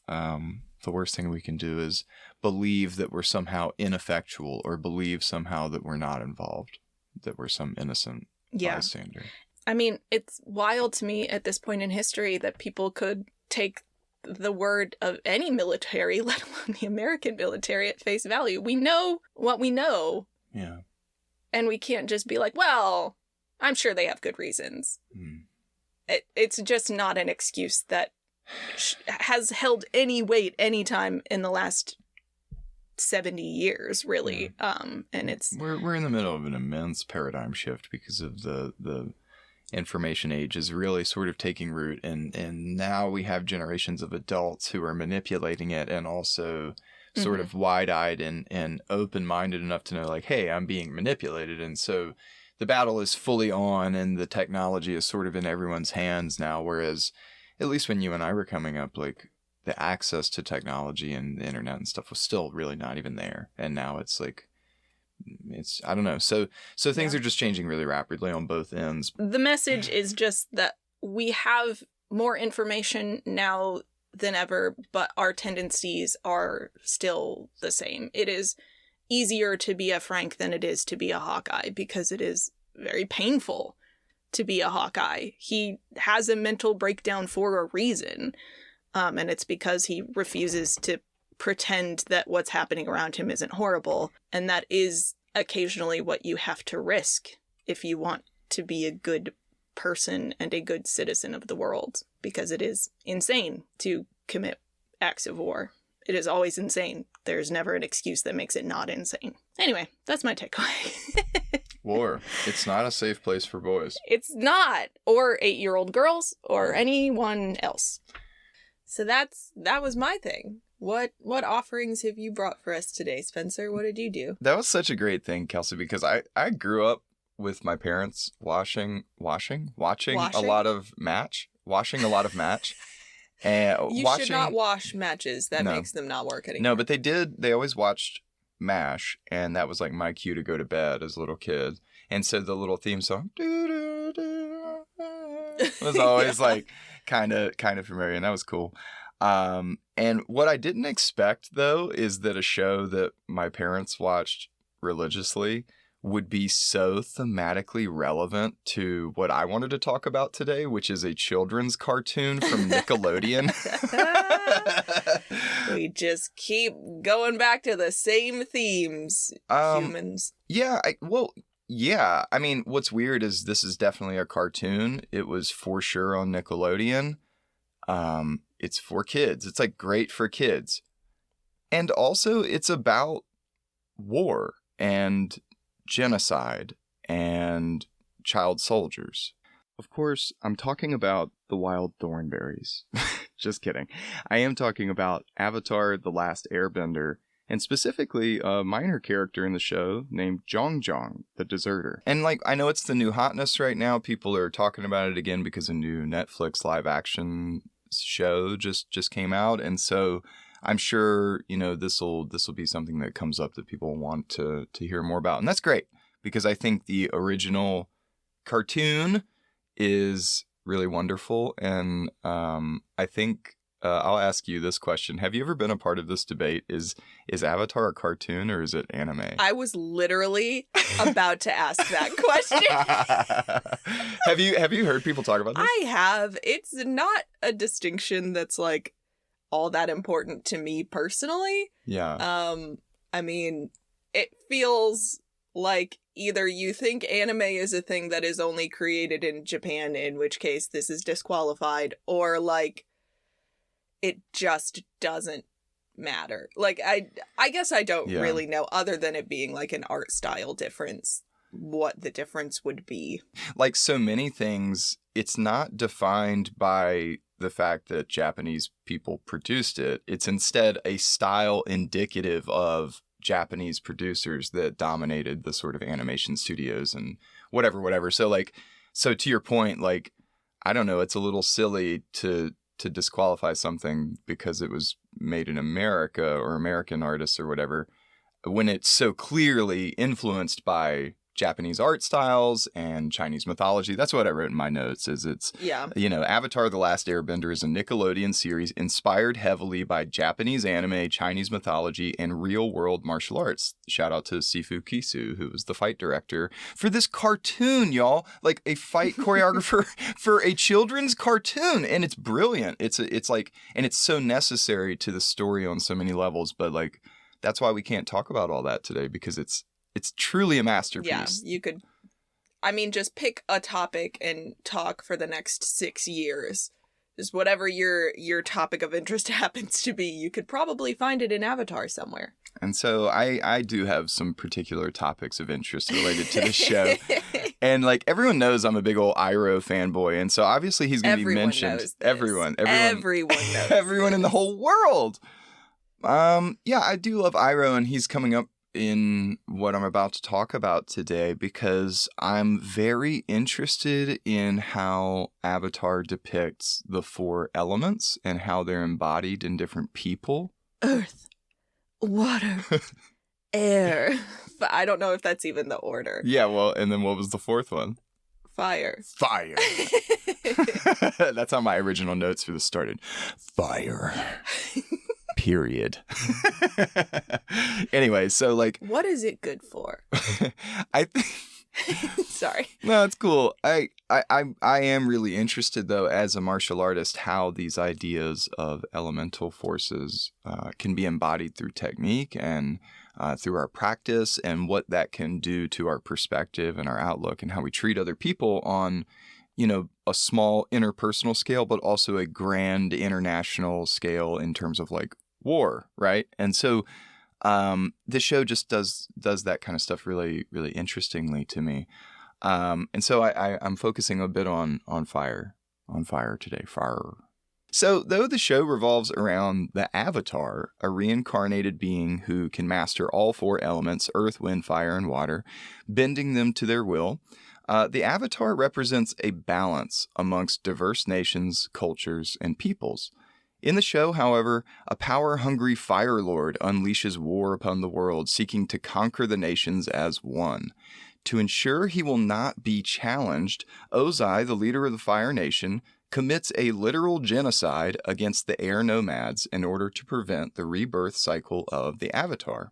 the worst thing we can do is believe that we're somehow ineffectual or believe somehow that we're not involved, that we're some innocent bystander. I mean, it's wild to me at this point in history that people could take the word of any military, let alone the American military, at face value. We know what we know. Yeah. And we can't just be like, well, I'm sure they have good reasons. It's just not an excuse that has held any weight any time in the last 70 years, really. And it's... We're in the middle of an immense paradigm shift because of the information age is really sort of taking root, and now we have generations of adults who are manipulating it and also sort of wide-eyed and open-minded enough to know, like, hey, I'm being manipulated. And so the battle is fully on and the technology is sort of in everyone's hands now, whereas at least when you and I were coming up, like, the access to technology and the internet and stuff was still really not even there. And now it's like, I don't know. So things are just changing really rapidly on both ends. The message is just that we have more information now than ever, but our tendencies are still the same. It is easier to be a Frank than it is to be a Hawkeye because it is very painful to be a Hawkeye. He has a mental breakdown for a reason, and it's because he refuses to pretend that what's happening around him isn't horrible, and that is occasionally what you have to risk if you want to be a good person and a good citizen of the world, because it is insane to commit acts of war. It is always insane. There's never an excuse that makes it not insane. Anyway, that's my takeaway. War. It's not a safe place for boys. It's not. Or 8-year-old girls or anyone else. So that was my thing. What offerings have you brought for us today, Spencer? What did you do? That was such a great thing, Kelcee, because I grew up with my parents watching a lot of Match. And you should not wash matches. That makes them not work anymore. No, but they always watched MASH, and that was like my cue to go to bed as a little kid. And so the little theme song was always like kind of familiar, and that was cool. And what I didn't expect, though, is that a show that my parents watched religiously would be so thematically relevant to what I wanted to talk about today, which is a children's cartoon from Nickelodeon. We just keep going back to the same themes, humans. Yeah, I mean, what's weird is this is definitely a cartoon. It was for sure on Nickelodeon. It's for kids. It's like great for kids. And also it's about war and genocide and child soldiers. Of course, I'm talking about the wild thornberries. Just kidding. I am talking about Avatar the Last Airbender, and specifically a minor character in the show named Jeong, the deserter. And like, I know it's the new hotness right now. People are talking about it again because a new Netflix live action show just came out, and so I'm sure, you know, this will be something that comes up that people want to hear more about. And that's great, because I think the original cartoon is really wonderful. And I think I'll ask you this question. Have you ever been a part of this debate? Is Avatar a cartoon or is it anime? I was literally about to ask that question. Have you heard people talk about this? I have. It's not a distinction that's like all that important to me personally. Yeah. I mean, it feels like either you think anime is a thing that is only created in Japan, in which case this is disqualified, or like it just doesn't matter. Like, I guess I don't Yeah. really know, other than it being like an art style difference, what the difference would be. Like so many things, it's not defined by the fact that Japanese people produced it. It's instead a style indicative of Japanese producers that dominated the sort of animation studios and whatever. So to your point, like, I don't know, it's a little silly to disqualify something because it was made in America or American artists or whatever, when it's so clearly influenced by Japanese art styles and Chinese mythology. That's what I wrote in my notes. Avatar the Last Airbender is a Nickelodeon series inspired heavily by Japanese anime, Chinese mythology, and real-world martial arts. Shout out to Sifu Kisu, who was the fight director for this cartoon, y'all. Like a fight choreographer for a children's cartoon, and it's brilliant. It's so necessary to the story on so many levels. But like, that's why we can't talk about all that today, because it's truly a masterpiece. Yeah, you could, just pick a topic and talk for the next 6 years. Just whatever your topic of interest happens to be, you could probably find it in Avatar somewhere. And so I do have some particular topics of interest related to the show. And like, everyone knows I'm a big old Iroh fanboy. And so obviously he's going to be mentioned. Everyone knows. Everyone in the whole world. I do love Iroh, and he's coming up in what I'm about to talk about today because I'm very interested in how Avatar depicts the 4 elements and how they're embodied in different people. Earth, water, air. But I don't know if that's even the order. Yeah, well, and then what was the 4th one? Fire. That's how my original notes for this started. Fire. Period. Anyway, so like, what is it good for? I think. Sorry. No, it's cool. I am really interested, though, as a martial artist, how these ideas of elemental forces can be embodied through technique and through our practice, and what that can do to our perspective and our outlook and how we treat other people on, a small interpersonal scale, but also a grand international scale in terms of like war, right? And so this show just does that kind of stuff really, really interestingly to me. And so I'm focusing a bit on fire today. Fire. So though the show revolves around the Avatar, a reincarnated being who can master all 4 elements, earth, wind, fire, and water, bending them to their will, the Avatar represents a balance amongst diverse nations, cultures, and peoples. In the show, however, a power-hungry Fire Lord unleashes war upon the world, seeking to conquer the nations as one. To ensure he will not be challenged, Ozai, the leader of the Fire Nation, commits a literal genocide against the air nomads in order to prevent the rebirth cycle of the Avatar.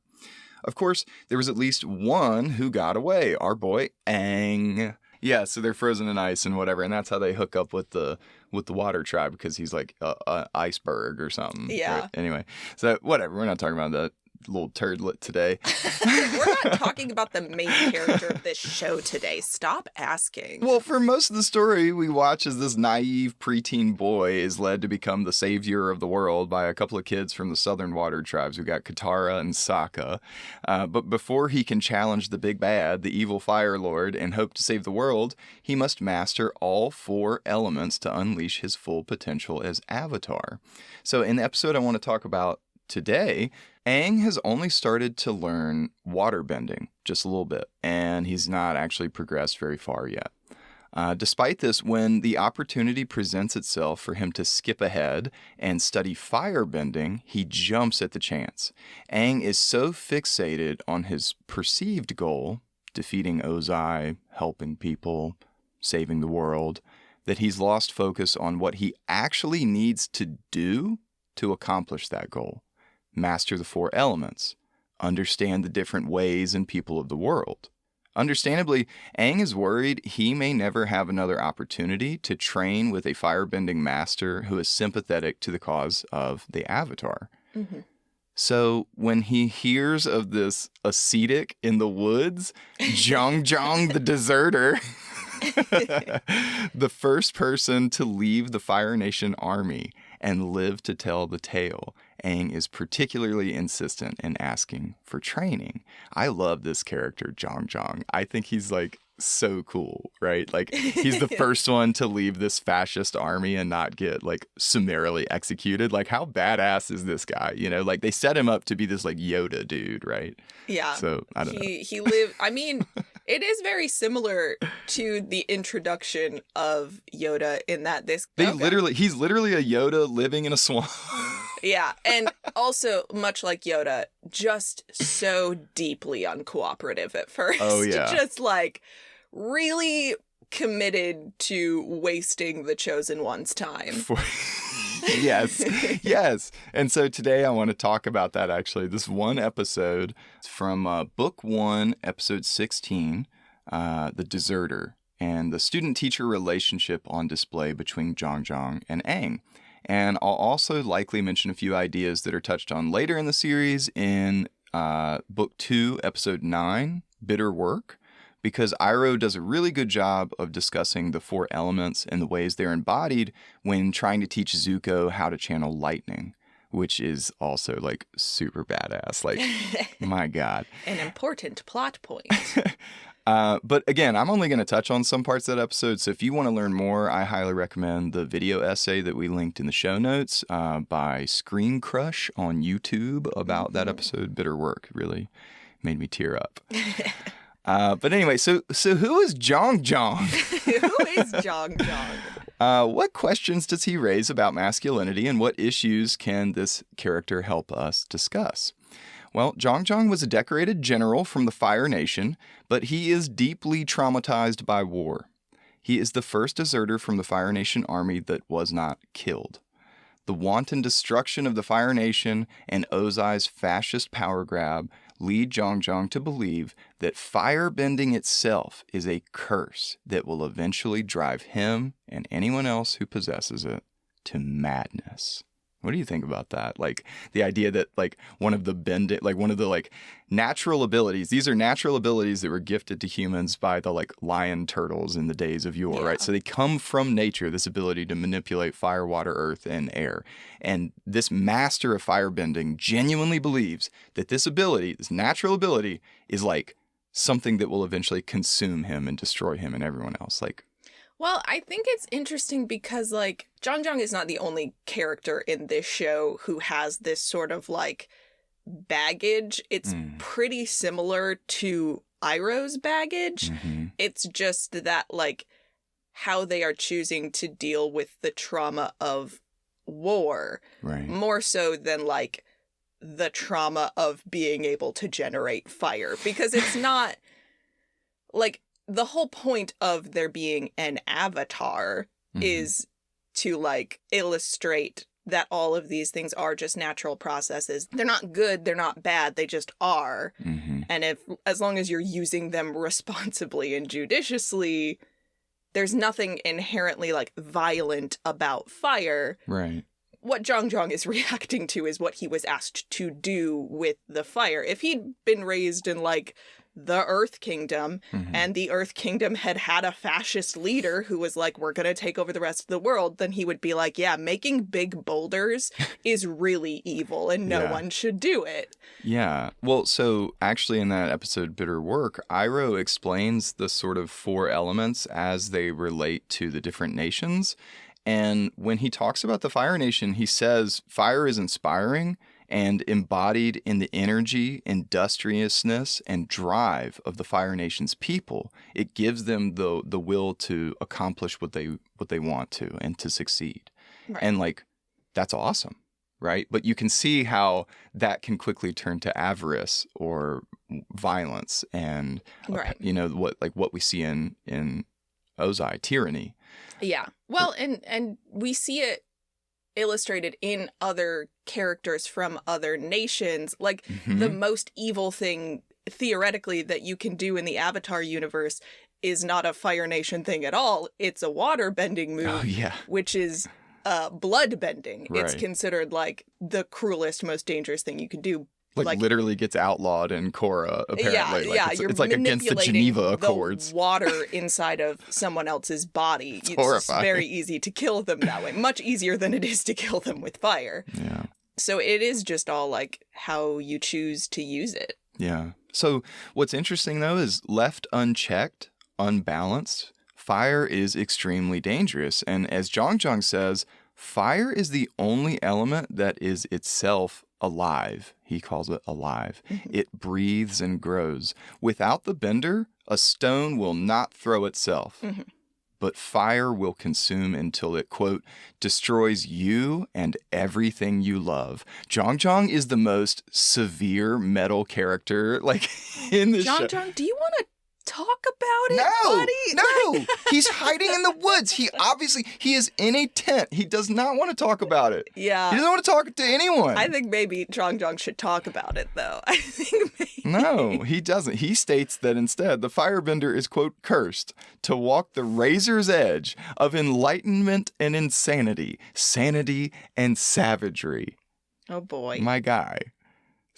Of course, there was at least one who got away, our boy Aang. Yeah, so they're frozen in ice and whatever, and that's how they hook up with the water tribe, because he's like a iceberg or something. Yeah. Right? Anyway, so whatever. We're not talking about that little turdlet today. We're not talking about the main character of this show today. Stop asking. Well, for most of the story, we watch as this naive preteen boy is led to become the savior of the world by a couple of kids from the southern water tribes. We got Katara and Sokka. But before he can challenge the big bad, the evil Fire Lord, and hope to save the world, he must master all 4 elements to unleash his full potential as Avatar. So in the episode I want to talk about today, Aang has only started to learn water bending just a little bit, and he's not actually progressed very far yet. Despite this, when the opportunity presents itself for him to skip ahead and study fire bending, he jumps at the chance. Aang is so fixated on his perceived goal, defeating Ozai, helping people, saving the world, that he's lost focus on what he actually needs to do to accomplish that goal. Master the 4 elements, understand the different ways and people of the world. Understandably, Aang is worried he may never have another opportunity to train with a firebending master who is sympathetic to the cause of the Avatar. Mm-hmm. So when he hears of this ascetic in the woods, Jeong the deserter, the first person to leave the Fire Nation army, and live to tell the tale. Aang is particularly insistent in asking for training. I love this character, Jeong. I think he's like so cool, right? Like he's the first one to leave this fascist army and not get like summarily executed. Like how badass is this guy? You know, like they set him up to be this like Yoda dude, right? Yeah. So I don't know. He lived. I mean, it is very similar to the introduction of Yoda in that he's literally a Yoda living in a swamp. Yeah, and also much like Yoda, just so deeply uncooperative at first. Oh yeah. Just like really committed to wasting the chosen one's time. Yes. And so today I want to talk about that actually. This one episode from Book 1, Episode 16, The Deserter, and the student-teacher relationship on display between Jeong and Aang. And I'll also likely mention a few ideas that are touched on later in the series in Book 2, Episode 9, Bitter Work, because Iroh does a really good job of discussing the 4 elements and the ways they're embodied when trying to teach Zuko how to channel lightning, which is also like super badass. Like, my God. An important plot point. But again, I'm only going to touch on some parts of that episode. So if you want to learn more, I highly recommend the video essay that we linked in the show notes by Screen Crush on YouTube about that episode, Bitter Work. It really made me tear up. But anyway, so who is Jeong? Who is Jeong? What questions does he raise about masculinity, and what issues can this character help us discuss? Well, Jeong was a decorated general from the Fire Nation, but he is deeply traumatized by war. He is the first deserter from the Fire Nation army that was not killed. The wanton destruction of the Fire Nation and Ozai's fascist power grab lead Jeong to believe that firebending itself is a curse that will eventually drive him and anyone else who possesses it to madness. What do you think about that? Like the idea that like one of the natural abilities, these are natural abilities that were gifted to humans by the like lion turtles in the days of yore, right? So they come from nature, this ability to manipulate fire, water, earth, and air. And this master of firebending genuinely believes that this ability, this natural ability, is like something that will eventually consume him and destroy him and everyone else. Like, well, I think it's interesting because, like, Jeong is not the only character in this show who has this sort of, like, baggage. It's pretty similar to Iroh's baggage. Mm-hmm. It's just that, like, how they are choosing to deal with the trauma of war. Right. More so than, like, the trauma of being able to generate fire. Because it's not, like... The whole point of there being an avatar is to, like, illustrate that all of these things are just natural processes. They're not good, they're not bad, they just are. Mm-hmm. And as long as you're using them responsibly and judiciously, there's nothing inherently, like, violent about fire. Right. What Jeong is reacting to is what he was asked to do with the fire. If he'd been raised in, like, the Earth Kingdom, and the Earth Kingdom had a fascist leader who was like, we're going to take over the rest of the world, then he would be like, yeah, making big boulders is really evil and no one should do it. Yeah. Well, so actually in that episode, Bitter Work, Iroh explains the sort of 4 elements as they relate to the different nations. And when he talks about the Fire Nation, he says fire is inspiring and embodied in the energy, industriousness, and drive of the Fire Nation's people. It gives them the will to accomplish what they want to and to succeed. Right. And like, that's awesome, right? But you can see how that can quickly turn to avarice or violence and, you know, what we see in Ozai, tyranny. Yeah. Well, and we see it illustrated in other characters from other nations. Like, the most evil thing, theoretically, that you can do in the Avatar universe is not a Fire Nation thing at all. It's a water-bending move, which is blood-bending. Right. It's considered, like, the cruelest, most dangerous thing you can do. Like literally gets outlawed in Korra, apparently. It's like against the Geneva Accords. The water inside of someone else's body. It's horrifying. very easy to kill them that way. Much easier than it is to kill them with fire. Yeah. So it is just all like how you choose to use it. Yeah. So what's interesting, though, is left unchecked, unbalanced, fire is extremely dangerous. And as Jeong says, fire is the only element that is itself alive. He calls it alive. Mm-hmm. It breathes and grows. Without the bender, a stone will not throw itself. Mm-hmm. But fire will consume until it, quote, destroys you and everything you love. Jeong is the most severe metal character, like, in this show. Jeong, do you want to talk about it, buddy? No! He's hiding in the woods. He is in a tent. He does not want to talk about it. Yeah. He doesn't want to talk to anyone. I think maybe Jeong should talk about it, though. I think maybe. No, he doesn't. He states that instead, the firebender is, quote, cursed to walk the razor's edge of enlightenment and insanity, sanity and savagery. Oh, boy. My guy.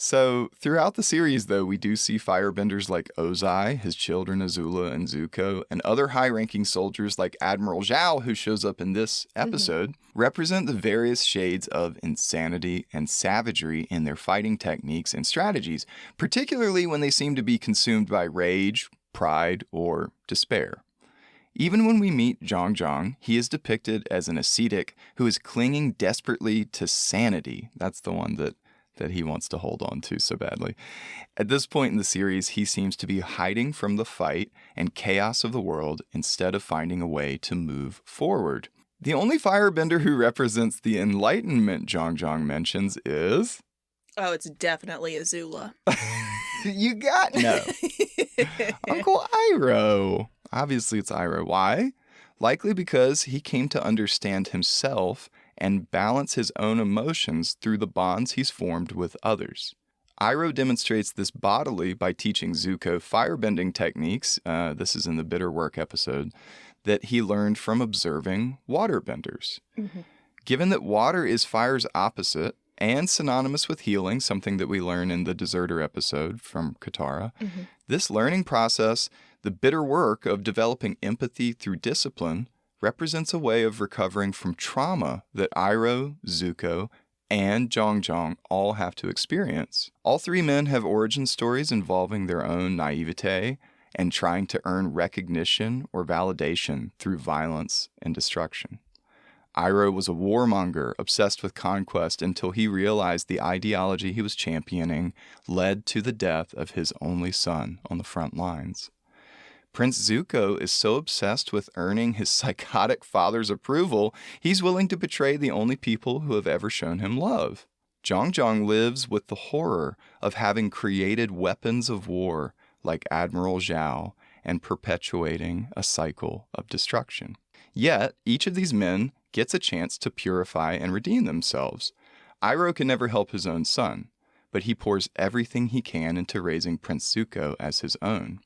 So throughout the series, though, we do see firebenders like Ozai, his children Azula and Zuko, and other high-ranking soldiers like Admiral Zhao, who shows up in this episode, represent the various shades of insanity and savagery in their fighting techniques and strategies, particularly when they seem to be consumed by rage, pride, or despair. Even when we meet Jeong, he is depicted as an ascetic who is clinging desperately to sanity. That's the one that he wants to hold on to so badly. At this point in the series, he seems to be hiding from the fight and chaos of the world instead of finding a way to move forward. The only firebender who represents the enlightenment Jeong mentions is... Oh, it's definitely Azula. You got no. Uncle Iroh. Obviously it's Iroh. Why? Likely because he came to understand himself and balance his own emotions through the bonds he's formed with others. Iroh demonstrates this bodily by teaching Zuko firebending techniques, this is in the Bitter Work episode, that he learned from observing waterbenders. Mm-hmm. Given that water is fire's opposite and synonymous with healing, something that we learn in the Deserter episode from Katara, this learning process, the bitter work of developing empathy through discipline, represents a way of recovering from trauma that Iroh, Zuko, and Jeong all have to experience. All three men have origin stories involving their own naivete and trying to earn recognition or validation through violence and destruction. Iroh was a warmonger obsessed with conquest until he realized the ideology he was championing led to the death of his only son on the front lines. Prince Zuko is so obsessed with earning his psychotic father's approval, he's willing to betray the only people who have ever shown him love. Jeong lives with the horror of having created weapons of war like Admiral Zhao and perpetuating a cycle of destruction. Yet, each of these men gets a chance to purify and redeem themselves. Iroh can never help his own son, but he pours everything he can into raising Prince Zuko as his own.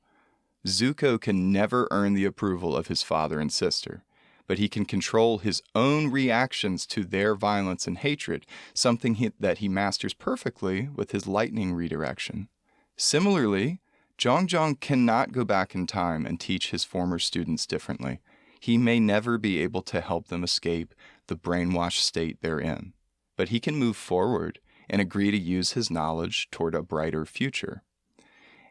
Zuko can never earn the approval of his father and sister, but he can control his own reactions to their violence and hatred, something that he masters perfectly with his lightning redirection. Similarly, Jeong cannot go back in time and teach his former students differently. He may never be able to help them escape the brainwashed state they're in, but he can move forward and agree to use his knowledge toward a brighter future.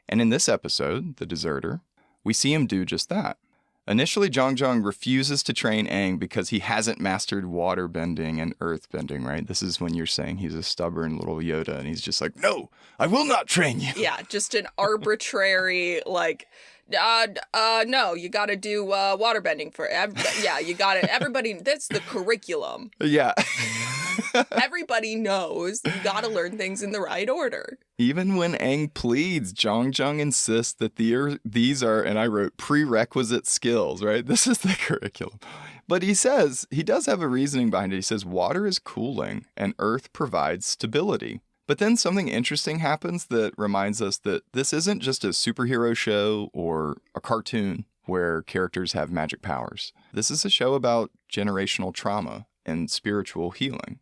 And in this episode, The Deserter, we see him do just that. Initially, Jeong refuses to train Aang because he hasn't mastered water bending and earth bending, right? This is when you're saying he's a stubborn little Yoda, and he's just like, no, I will not train you. Yeah, just an arbitrary, like, no, you got to do water bending for, yeah, you got to, everybody, that's the curriculum. Yeah. Everybody knows you got to learn things in the right order. Even when Aang pleads, Jeong insists that these are, and I wrote, prerequisite skills, right? This is the curriculum. But he says, he does have a reasoning behind it. He says, water is cooling and earth provides stability. But then something interesting happens that reminds us that this isn't just a superhero show or a cartoon where characters have magic powers. This is a show about generational trauma and spiritual healing.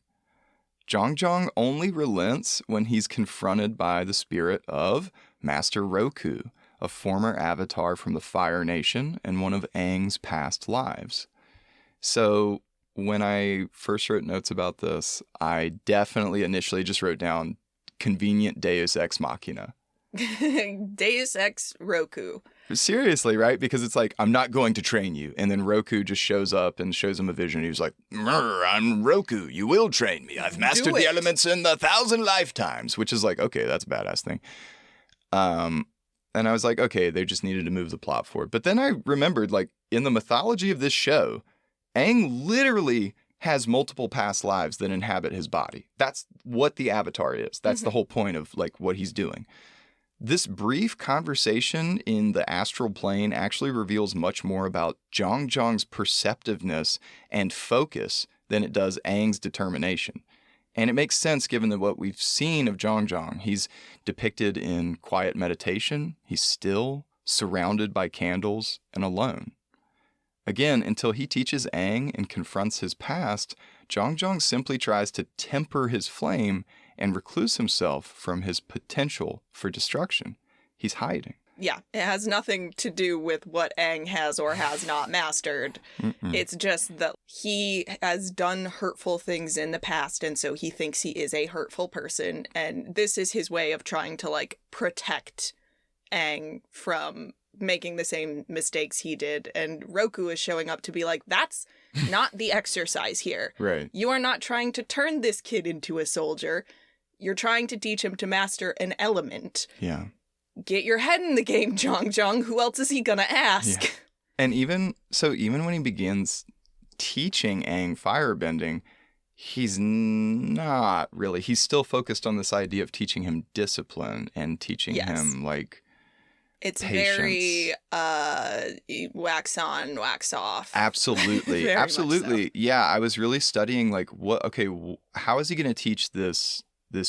Jeong only relents when he's confronted by the spirit of Master Roku, a former avatar from the Fire Nation and one of Aang's past lives. So when I first wrote notes about this, I definitely initially just wrote down convenient Deus Ex Machina. Deus Ex Roku. Seriously, right? Because it's like, I'm not going to train you. And then Roku just shows up and shows him a vision. He's like, I'm Roku. You will train me. I've mastered the elements in 1,000 lifetimes. Which is like, okay, that's a badass thing. And I was like, okay, they just needed to move the plot forward. But then I remembered, like, in the mythology of this show, Aang literally has multiple past lives that inhabit his body. That's what the Avatar is. That's the whole point of, like, what he's doing. This brief conversation in the astral plane actually reveals much more about Jeong's perceptiveness and focus than it does Aang's determination. And it makes sense given that what we've seen of Jeong. He's depicted in quiet meditation. He's still, surrounded by candles, and alone. Again, until he teaches Aang and confronts his past, Jeong simply tries to temper his flame and recluse himself from his potential for destruction. He's hiding. Yeah, it has nothing to do with what Aang has or has not mastered. It's just that he has done hurtful things in the past, and so he thinks he is a hurtful person, and this is his way of trying to, like, protect Aang from making the same mistakes he did. And Roku is showing up to be like, that's not the exercise here. Right. You are not trying to turn this kid into a soldier. You're trying to teach him to master an element. Yeah. Get your head in the game, Jeong. Who else is he gonna ask? Yeah. And even when he begins teaching Aang firebending, he's not really. He's still focused on this idea of teaching him discipline and teaching him, like, it's patience. Very wax on, wax off. Absolutely. Very Absolutely. much so. Yeah, I was really studying, like, how is he going to teach this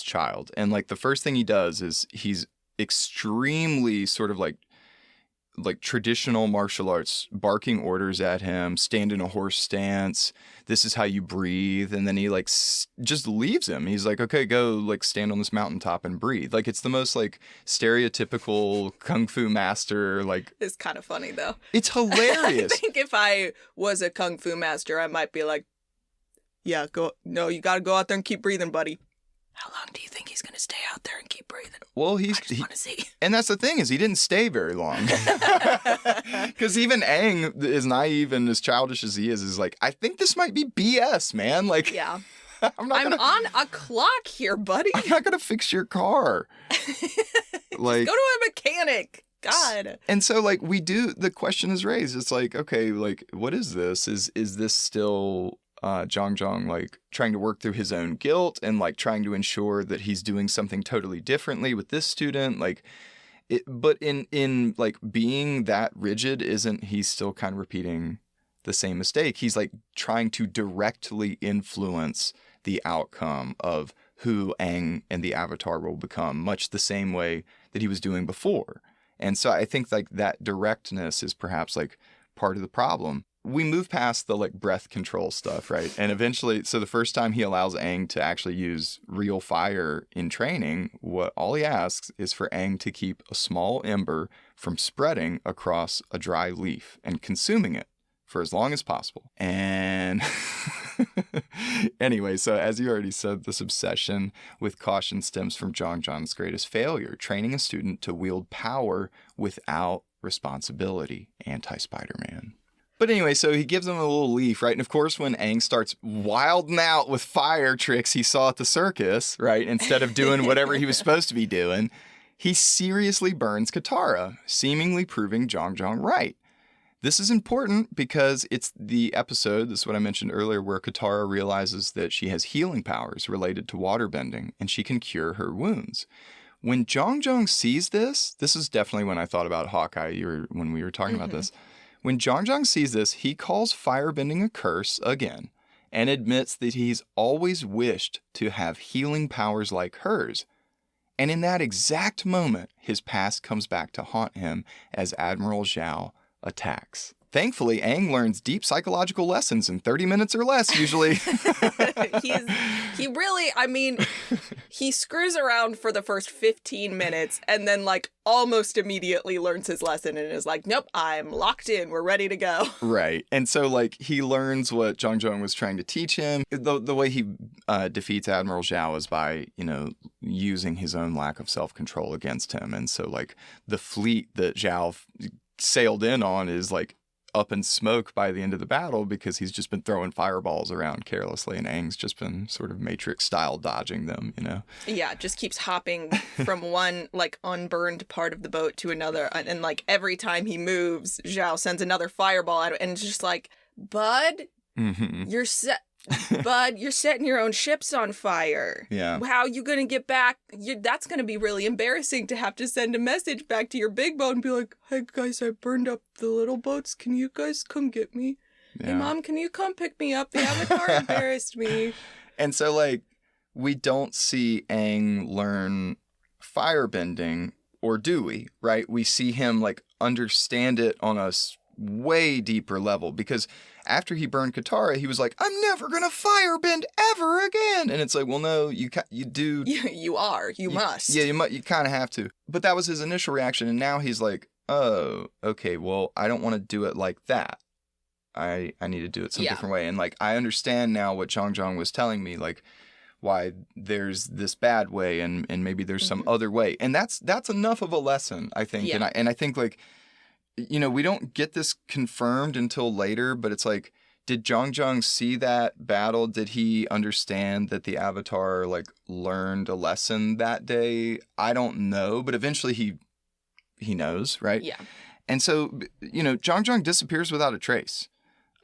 child? And, like, the first thing he does is he's extremely sort of like traditional martial arts, barking orders at him, stand in a horse stance. This is how you breathe. And then he, like, just leaves him. He's like, okay, go, like, stand on this mountaintop and breathe. Like, it's the most, like, stereotypical kung fu master, like. It's kind of funny, though. It's hilarious. I think if I was a kung fu master, I might be like, yeah, you gotta go out there and keep breathing, buddy. How long do you think he's going to stay out there and keep breathing? Well, I just want to see. And that's the thing, is he didn't stay very long. Because even Aang, as naive and as childish as he is like, I think this might be BS, man. Like, yeah. I'm on a clock here, buddy. I'm not going to fix your car. Like, go to a mechanic. God. And so, like, the question is raised. It's like, okay, like, what is this? Is this still Jeong, like, trying to work through his own guilt and, like, trying to ensure that he's doing something totally differently with this student? Like, but in like, being that rigid, isn't he still kind of repeating the same mistake? He's, like, trying to directly influence the outcome of who Aang and the Avatar will become, much the same way that he was doing before. And so I think, like, that directness is perhaps, like, part of the problem. We move past the, like, breath control stuff, right? And eventually, so the first time he allows Aang to actually use real fire in training, all he asks is for Aang to keep a small ember from spreading across a dry leaf and consuming it for as long as possible. And anyway, so as you already said, this obsession with caution stems from Jeong's greatest failure, training a student to wield power without responsibility. Anti-Spider-Man. But anyway, so he gives him a little leaf, right? And of course, when Aang starts wilding out with fire tricks he saw at the circus, right? Instead of doing whatever he was supposed to be doing, he seriously burns Katara, seemingly proving Jeong right. This is important because it's the episode, this is what I mentioned earlier, where Katara realizes that she has healing powers related to waterbending and she can cure her wounds. When Jeong sees this is definitely when I thought about Hawkeye when we were talking about this. When Jeong sees this, he calls firebending a curse again and admits that he's always wished to have healing powers like hers. And in that exact moment, his past comes back to haunt him as Admiral Zhao attacks. Thankfully, Aang learns deep psychological lessons in 30 minutes or less, usually. He really, I mean, he screws around for the first 15 minutes and then, like, almost immediately learns his lesson and is like, nope, I'm locked in. We're ready to go. Right. And so, like, he learns what Jeong was trying to teach him. The way he defeats Admiral Zhao is by, using his own lack of self-control against him. And so, like, the fleet that Zhao sailed in on is, like, up in smoke by the end of the battle because he's just been throwing fireballs around carelessly, and Aang's just been sort of Matrix style dodging them, Yeah, just keeps hopping from one, like, unburned part of the boat to another, and like every time he moves, Zhao sends another fireball at him, and it's just like, Bud, you're Bud, you're setting your own ships on fire. Yeah. How you gonna get back? That's gonna be really embarrassing to have to send a message back to your big boat and be like, hey guys, I burned up the little boats. Can you guys come get me? Yeah. Hey Mom, can you come pick me up? The Avatar embarrassed me. And so, like, we don't see Aang learn firebending, or do we? Right? We see him, like, understand it on a way deeper level, because after he burned Katara, he was like, I'm never going to firebend ever again. And it's like, well, no, you do. You are. You must. Yeah, you kind of have to. But that was his initial reaction. And now he's like, oh, okay, well, I don't want to do it like that. I need to do it some different way. And, like, I understand now what Jeong was telling me, like, why there's this bad way and maybe there's some other way. And that's enough of a lesson, I think. Yeah. And I think, like, we don't get this confirmed until later, but it's like, did Jeong see that battle? Did he understand that the Avatar, like, learned a lesson that day? I don't know, but eventually he knows, right? Yeah. And so, Jeong disappears without a trace.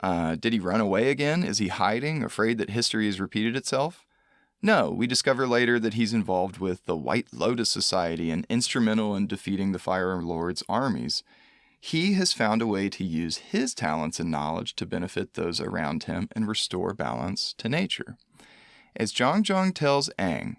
Did he run away again? Is he hiding, afraid that history has repeated itself? No, we discover later that he's involved with the White Lotus Society and instrumental in defeating the Fire Lord's armies. He has found a way to use his talents and knowledge to benefit those around him and restore balance to nature. As Jeong tells Aang,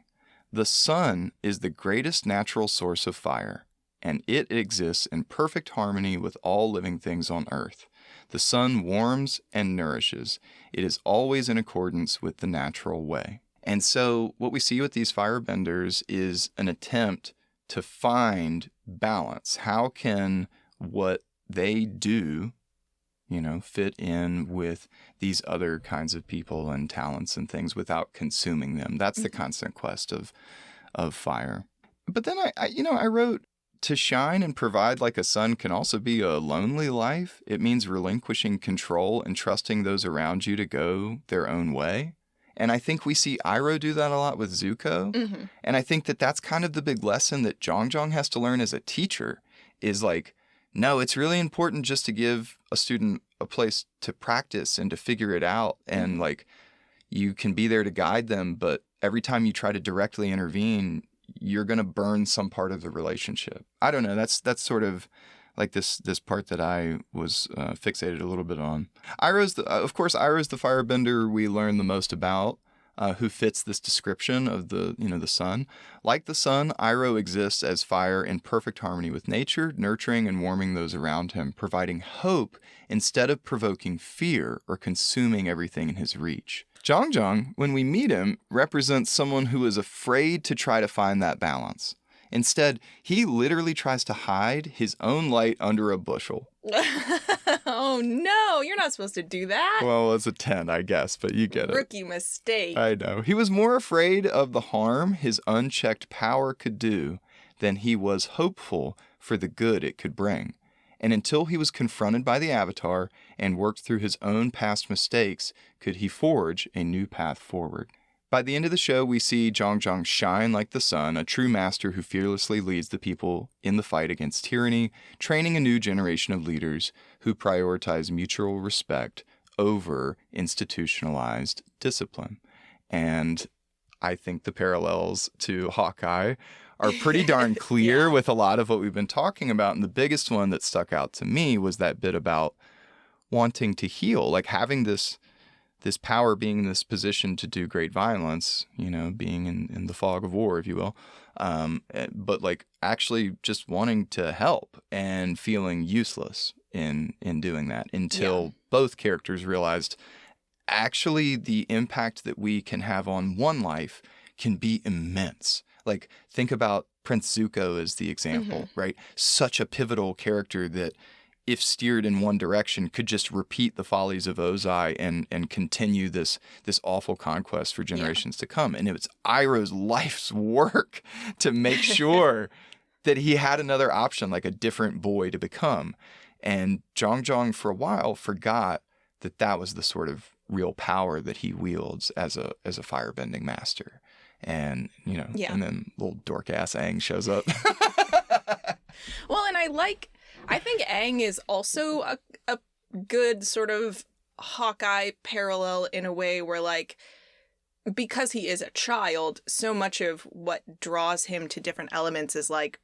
the sun is the greatest natural source of fire, and it exists in perfect harmony with all living things on earth. The sun warms and nourishes. It is always in accordance with the natural way. And so what we see with these firebenders is an attempt to find balance. How can what they do, fit in with these other kinds of people and talents and things without consuming them? That's the constant quest of fire. But then I wrote, to shine and provide like a sun can also be a lonely life. It means relinquishing control and trusting those around you to go their own way. And I think we see Iroh do that a lot with Zuko. Mm-hmm. And I think that that's kind of the big lesson that Jeong has to learn as a teacher is like, no, it's really important just to give a student a place to practice and to figure it out. And like, you can be there to guide them, but every time you try to directly intervene, you're going to burn some part of the relationship. I don't know. That's sort of like this part that I was fixated a little bit on. Iroh's the firebender we learn the most about, who fits this description of the sun. Like the sun, Iroh exists as fire in perfect harmony with nature, nurturing and warming those around him, providing hope instead of provoking fear or consuming everything in his reach. Jeong, when we meet him, represents someone who is afraid to try to find that balance. Instead, he literally tries to hide his own light under a bushel. Oh no, you're not supposed to do that. Well, it's a 10, I guess, but you get it. Rookie mistake. I know. He was more afraid of the harm his unchecked power could do than he was hopeful for the good it could bring. And until he was confronted by the Avatar and worked through his own past mistakes, could he forge a new path forward. By the end of the show, we see Jeong shine like the sun, a true master who fearlessly leads the people in the fight against tyranny, training a new generation of leaders who prioritize mutual respect over institutionalized discipline. And I think the parallels to Hawkeye are pretty darn clear with a lot of what we've been talking about. And the biggest one that stuck out to me was that bit about wanting to heal, like having this power, being in this position to do great violence, being in the fog of war, if you will, but like actually just wanting to help and feeling useless. in doing that until both characters realized actually the impact that we can have on one life can be immense. Like, think about Prince Zuko as the example, right? Such a pivotal character that, if steered in one direction, could just repeat the follies of Ozai and continue this awful conquest for generations to come. And it was Iroh's life's work to make sure that he had another option, like a different boy to become. And Jeong for a while forgot that that was the sort of real power that he wields as a firebending master. And, you know, and then little dork ass Aang shows up. Well, and I think Aang is also a good sort of Hawkeye parallel in a way where, like, because he is a child, so much of what draws him to different elements is, like,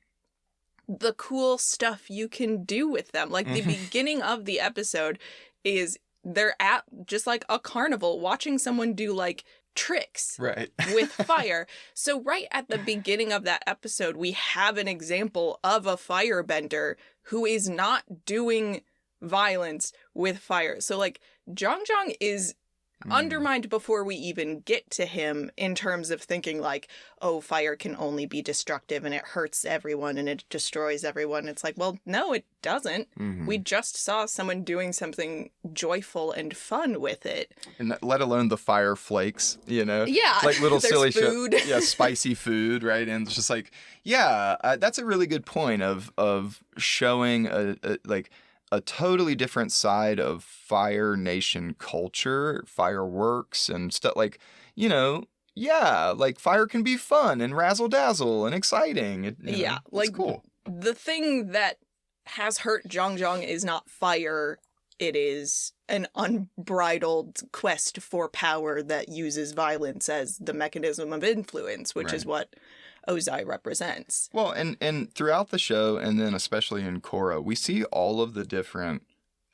the cool stuff you can do with them. Like, the beginning of the episode is they're at just, like, a carnival watching someone do, like, tricks with fire. So right at the beginning of that episode, we have an example of a firebender who is not doing violence with fire. So, like, Jeong is undermined before we even get to him in terms of thinking, like, oh, fire can only be destructive and it hurts everyone and it destroys everyone. It's like, well, no, it doesn't. We just saw someone doing something joyful and fun with it. And let alone the fire flakes, you know? Yeah. Like little silly food. shit. Yeah, spicy food, right? And it's just like, that's a really good point of showing a totally different side of Fire Nation culture, fireworks and stuff, like, you know, like fire can be fun and razzle dazzle and exciting. Like, it's cool. The thing that has hurt Jeong is not fire. It is an unbridled quest for power that uses violence as the mechanism of influence, which is what Ozai represents. Well, and throughout the show, and then especially in Korra, we see all of the different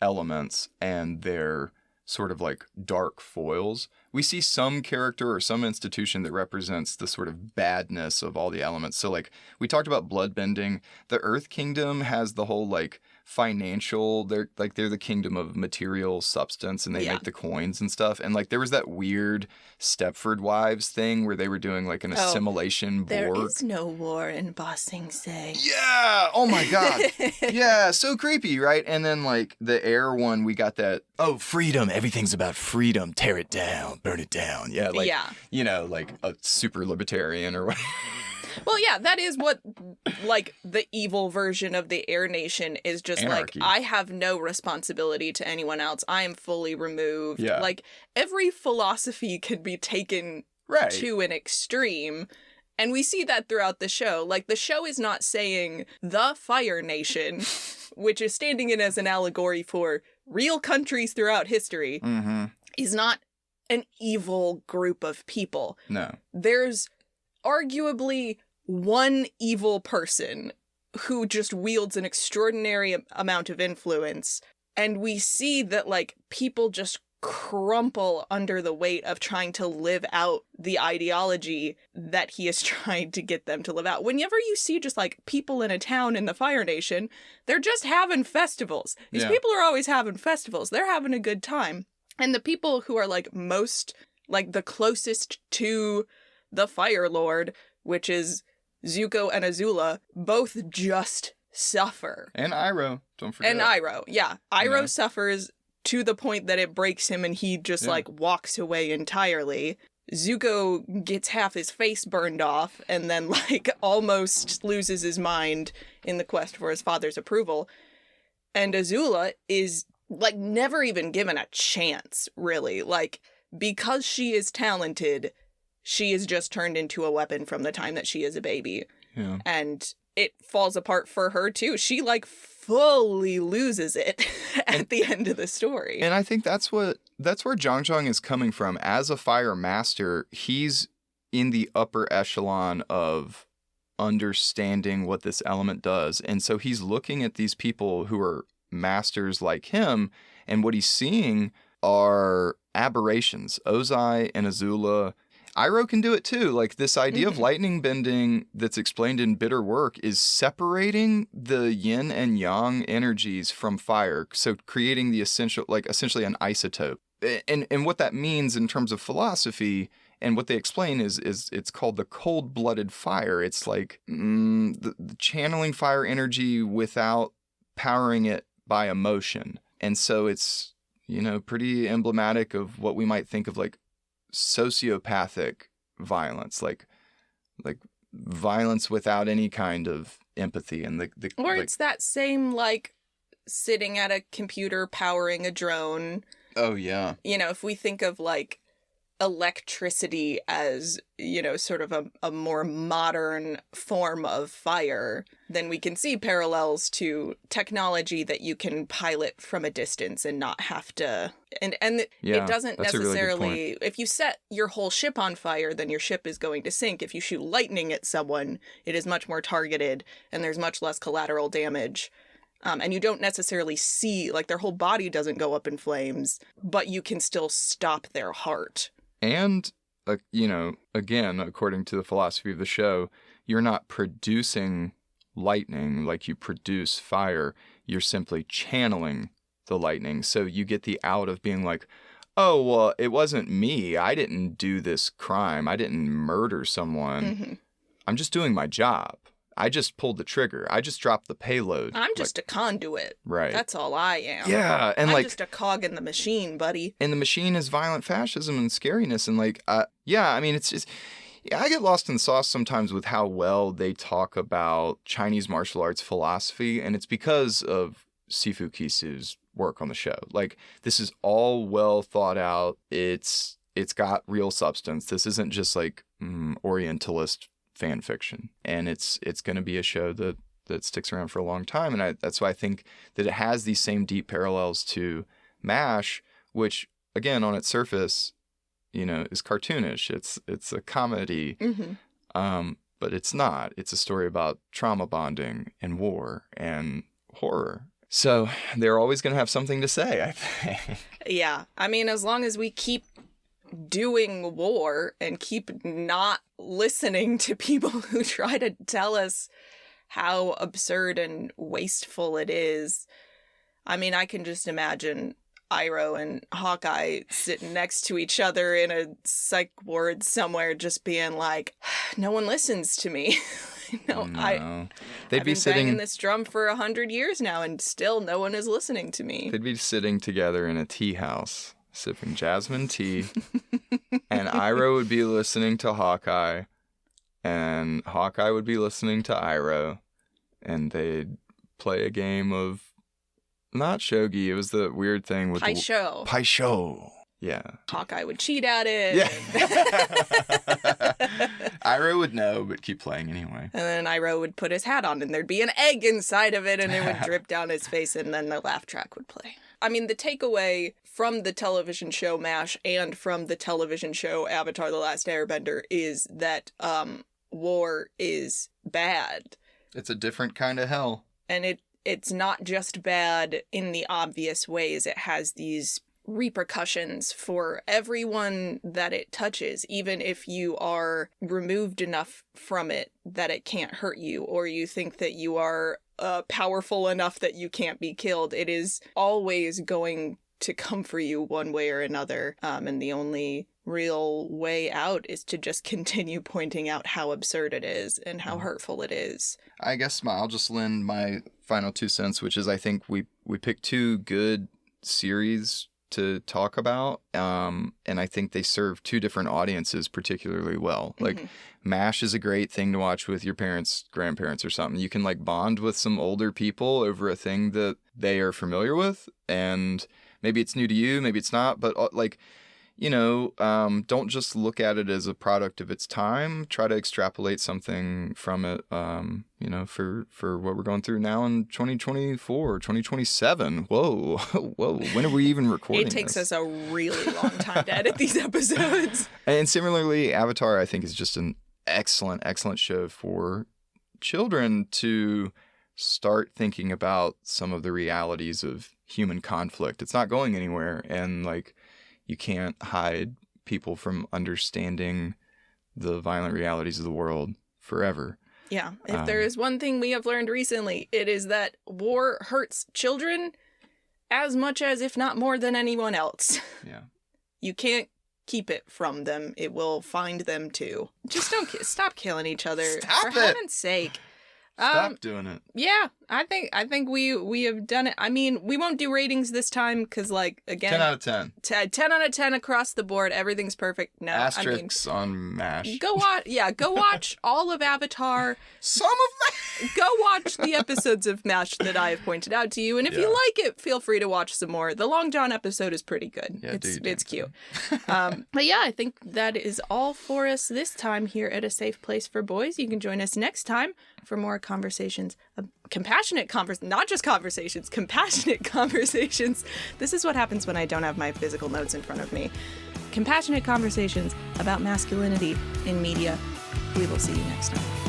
elements and their sort of like dark foils. We see some character or some institution that represents the sort of badness of all the elements. So, like, we talked about bloodbending. The Earth Kingdom has the whole, like, financial, they're the kingdom of material substance, and they make the coins and stuff. And, like, there was that weird Stepford Wives thing where they were doing, like, an assimilation There board. is no war in Ba Sing Se. Yeah! Oh my god! Yeah, so creepy, right? And then, like, the air one, we got that, oh, freedom, everything's about freedom, tear it down, burn it down. Yeah, like, you know, like a super libertarian or whatever. Well, yeah, that is what, like, the evil version of the Air Nation is, just Anarchy. like, I have no responsibility to anyone else. I am fully removed. Yeah. Like, every philosophy can be taken to an extreme. And we see that throughout the show. Like, the show is not saying the Fire Nation, which is standing in as an allegory for real countries throughout history, is not an evil group of people. No. There's arguably one evil person who just wields an extraordinary amount of influence, and we see that, like, people just crumple under the weight of trying to live out the ideology that he is trying to get them to live out. Whenever you see just, like, people in a town in the Fire Nation, they're just having festivals. These people are always having festivals. They're having a good time. And the people who are, like, most, like, the closest to the Fire Lord, which is Zuko and Azula, both just suffer. And Iroh, don't forget. And Iroh, yeah. Iroh suffers to the point that it breaks him and he just, like, walks away entirely. Zuko gets half his face burned off and then, like, almost loses his mind in the quest for his father's approval. And Azula is, like, never even given a chance, really. Like, because she is talented, she is just turned into a weapon from the time that she is a baby. Yeah. And it falls apart for her, too. She, like, fully loses it at the end of the story. And I think that's where Jeong is coming from. As a fire master, he's in the upper echelon of understanding what this element does. And so he's looking at these people who are masters like him, and what he's seeing are aberrations. Ozai and Azula, Iroh can do it too. Like this idea of lightning bending that's explained in Bitter Work is separating the yin and yang energies from fire. So creating the essentially an isotope. And what that means in terms of philosophy and what they explain is it's called the cold-blooded fire. It's like the channeling fire energy without powering it by emotion. And so it's, pretty emblematic of what we might think of like sociopathic violence, like violence without any kind of empathy. And it's that same like sitting at a computer powering a drone. Oh yeah. If we think of like electricity as, sort of a more modern form of fire, then we can see parallels to technology that you can pilot from a distance and not have to. And it doesn't necessarily, if you set your whole ship on fire, then your ship is going to sink. If you shoot lightning at someone, it is much more targeted and there's much less collateral damage. And you don't necessarily see, like, their whole body doesn't go up in flames, but you can still stop their heart. And, again, according to the philosophy of the show, you're not producing lightning like you produce fire. You're simply channeling the lightning. So you get the out of being like, oh, well, it wasn't me. I didn't do this crime. I didn't murder someone. Mm-hmm. I'm just doing my job. I just pulled the trigger. I just dropped the payload. I'm just a conduit. Right. That's all I am. Yeah. And I'm just a cog in the machine, buddy. And the machine is violent fascism and scariness. And it's just, I get lost in the sauce sometimes with how well they talk about Chinese martial arts philosophy. And it's because of Sifu Kisu's work on the show. Like, this is all well thought out. It's got real substance. This isn't just like Orientalist fan fiction, and it's going to be a show that sticks around for a long time, and that's why I think that it has these same deep parallels to MASH, which again on its surface, is cartoonish. It's a comedy, but it's not. It's a story about trauma bonding and war and horror. So they're always going to have something to say, I think. Yeah, I mean, as long as we keep doing war and keep not listening to people who try to tell us how absurd and wasteful it is. I mean, I can just imagine Iroh and Hawkeye sitting next to each other in a psych ward somewhere just being like, no one listens to me. I've been banging this drum for 100 years now and still no one is listening to me. They'd be sitting together in a tea house sipping jasmine tea, and Iroh would be listening to Hawkeye, and Hawkeye would be listening to Iroh, and they'd play a game of, not shogi, it was the weird thing with Paisho. Yeah. Hawkeye would cheat at it. Yeah. Iroh would know, but keep playing anyway. And then Iroh would put his hat on, and there'd be an egg inside of it, and it would drip down his face, and then the laugh track would play. I mean, the takeaway from the television show MASH and from the television show Avatar the Last Airbender is that war is bad. It's a different kind of hell. And it's not just bad in the obvious ways. It has these repercussions for everyone that it touches, even if you are removed enough from it that it can't hurt you, or you think that you are powerful enough that you can't be killed. It is always going to come for you one way or another, and the only real way out is to just continue pointing out how absurd it is and how hurtful it is. I guess I'll just lend my final 2 cents, which is I think we picked 2 good series to talk about, and I think they serve 2 different audiences particularly well. Like, MASH is a great thing to watch with your parents, grandparents, or something. You can like bond with some older people over a thing that they are familiar with, and maybe it's new to you, maybe it's not, but don't just look at it as a product of its time. Try to extrapolate something from it, for what we're going through now in 2024, 2027. Whoa. When are we even recording It takes us a really long time to edit these episodes. And similarly, Avatar, I think, is just an excellent show for children to start thinking about some of the realities of human conflict. It's not going anywhere, and like, you can't hide people from understanding the violent realities of the world forever. Yeah. If there is one thing we have learned recently, it is that war hurts children as much as, if not more than anyone else. Yeah. You can't keep it from them. It will find them too. Just don't stop killing each other. Stop for it. heaven's sake. Stop doing it. Yeah, I think we have done it. I mean, we won't do ratings this time because, like, again, 10 out of 10. 10 out of 10 across the board. Everything's perfect. No, Asterisks on MASH. Go watch all of Avatar. Some of MASH. Go watch the episodes of MASH that I have pointed out to you, and if you like it, feel free to watch some more. The Long John episode is pretty good. Yeah, it's cute. But yeah, I think that is all for us this time here at A Safe Place for Boys. You can join us next time for more conversations, compassionate conversations. This is what happens when I don't have my physical notes in front of me. Compassionate conversations about masculinity in media. We will see you next time.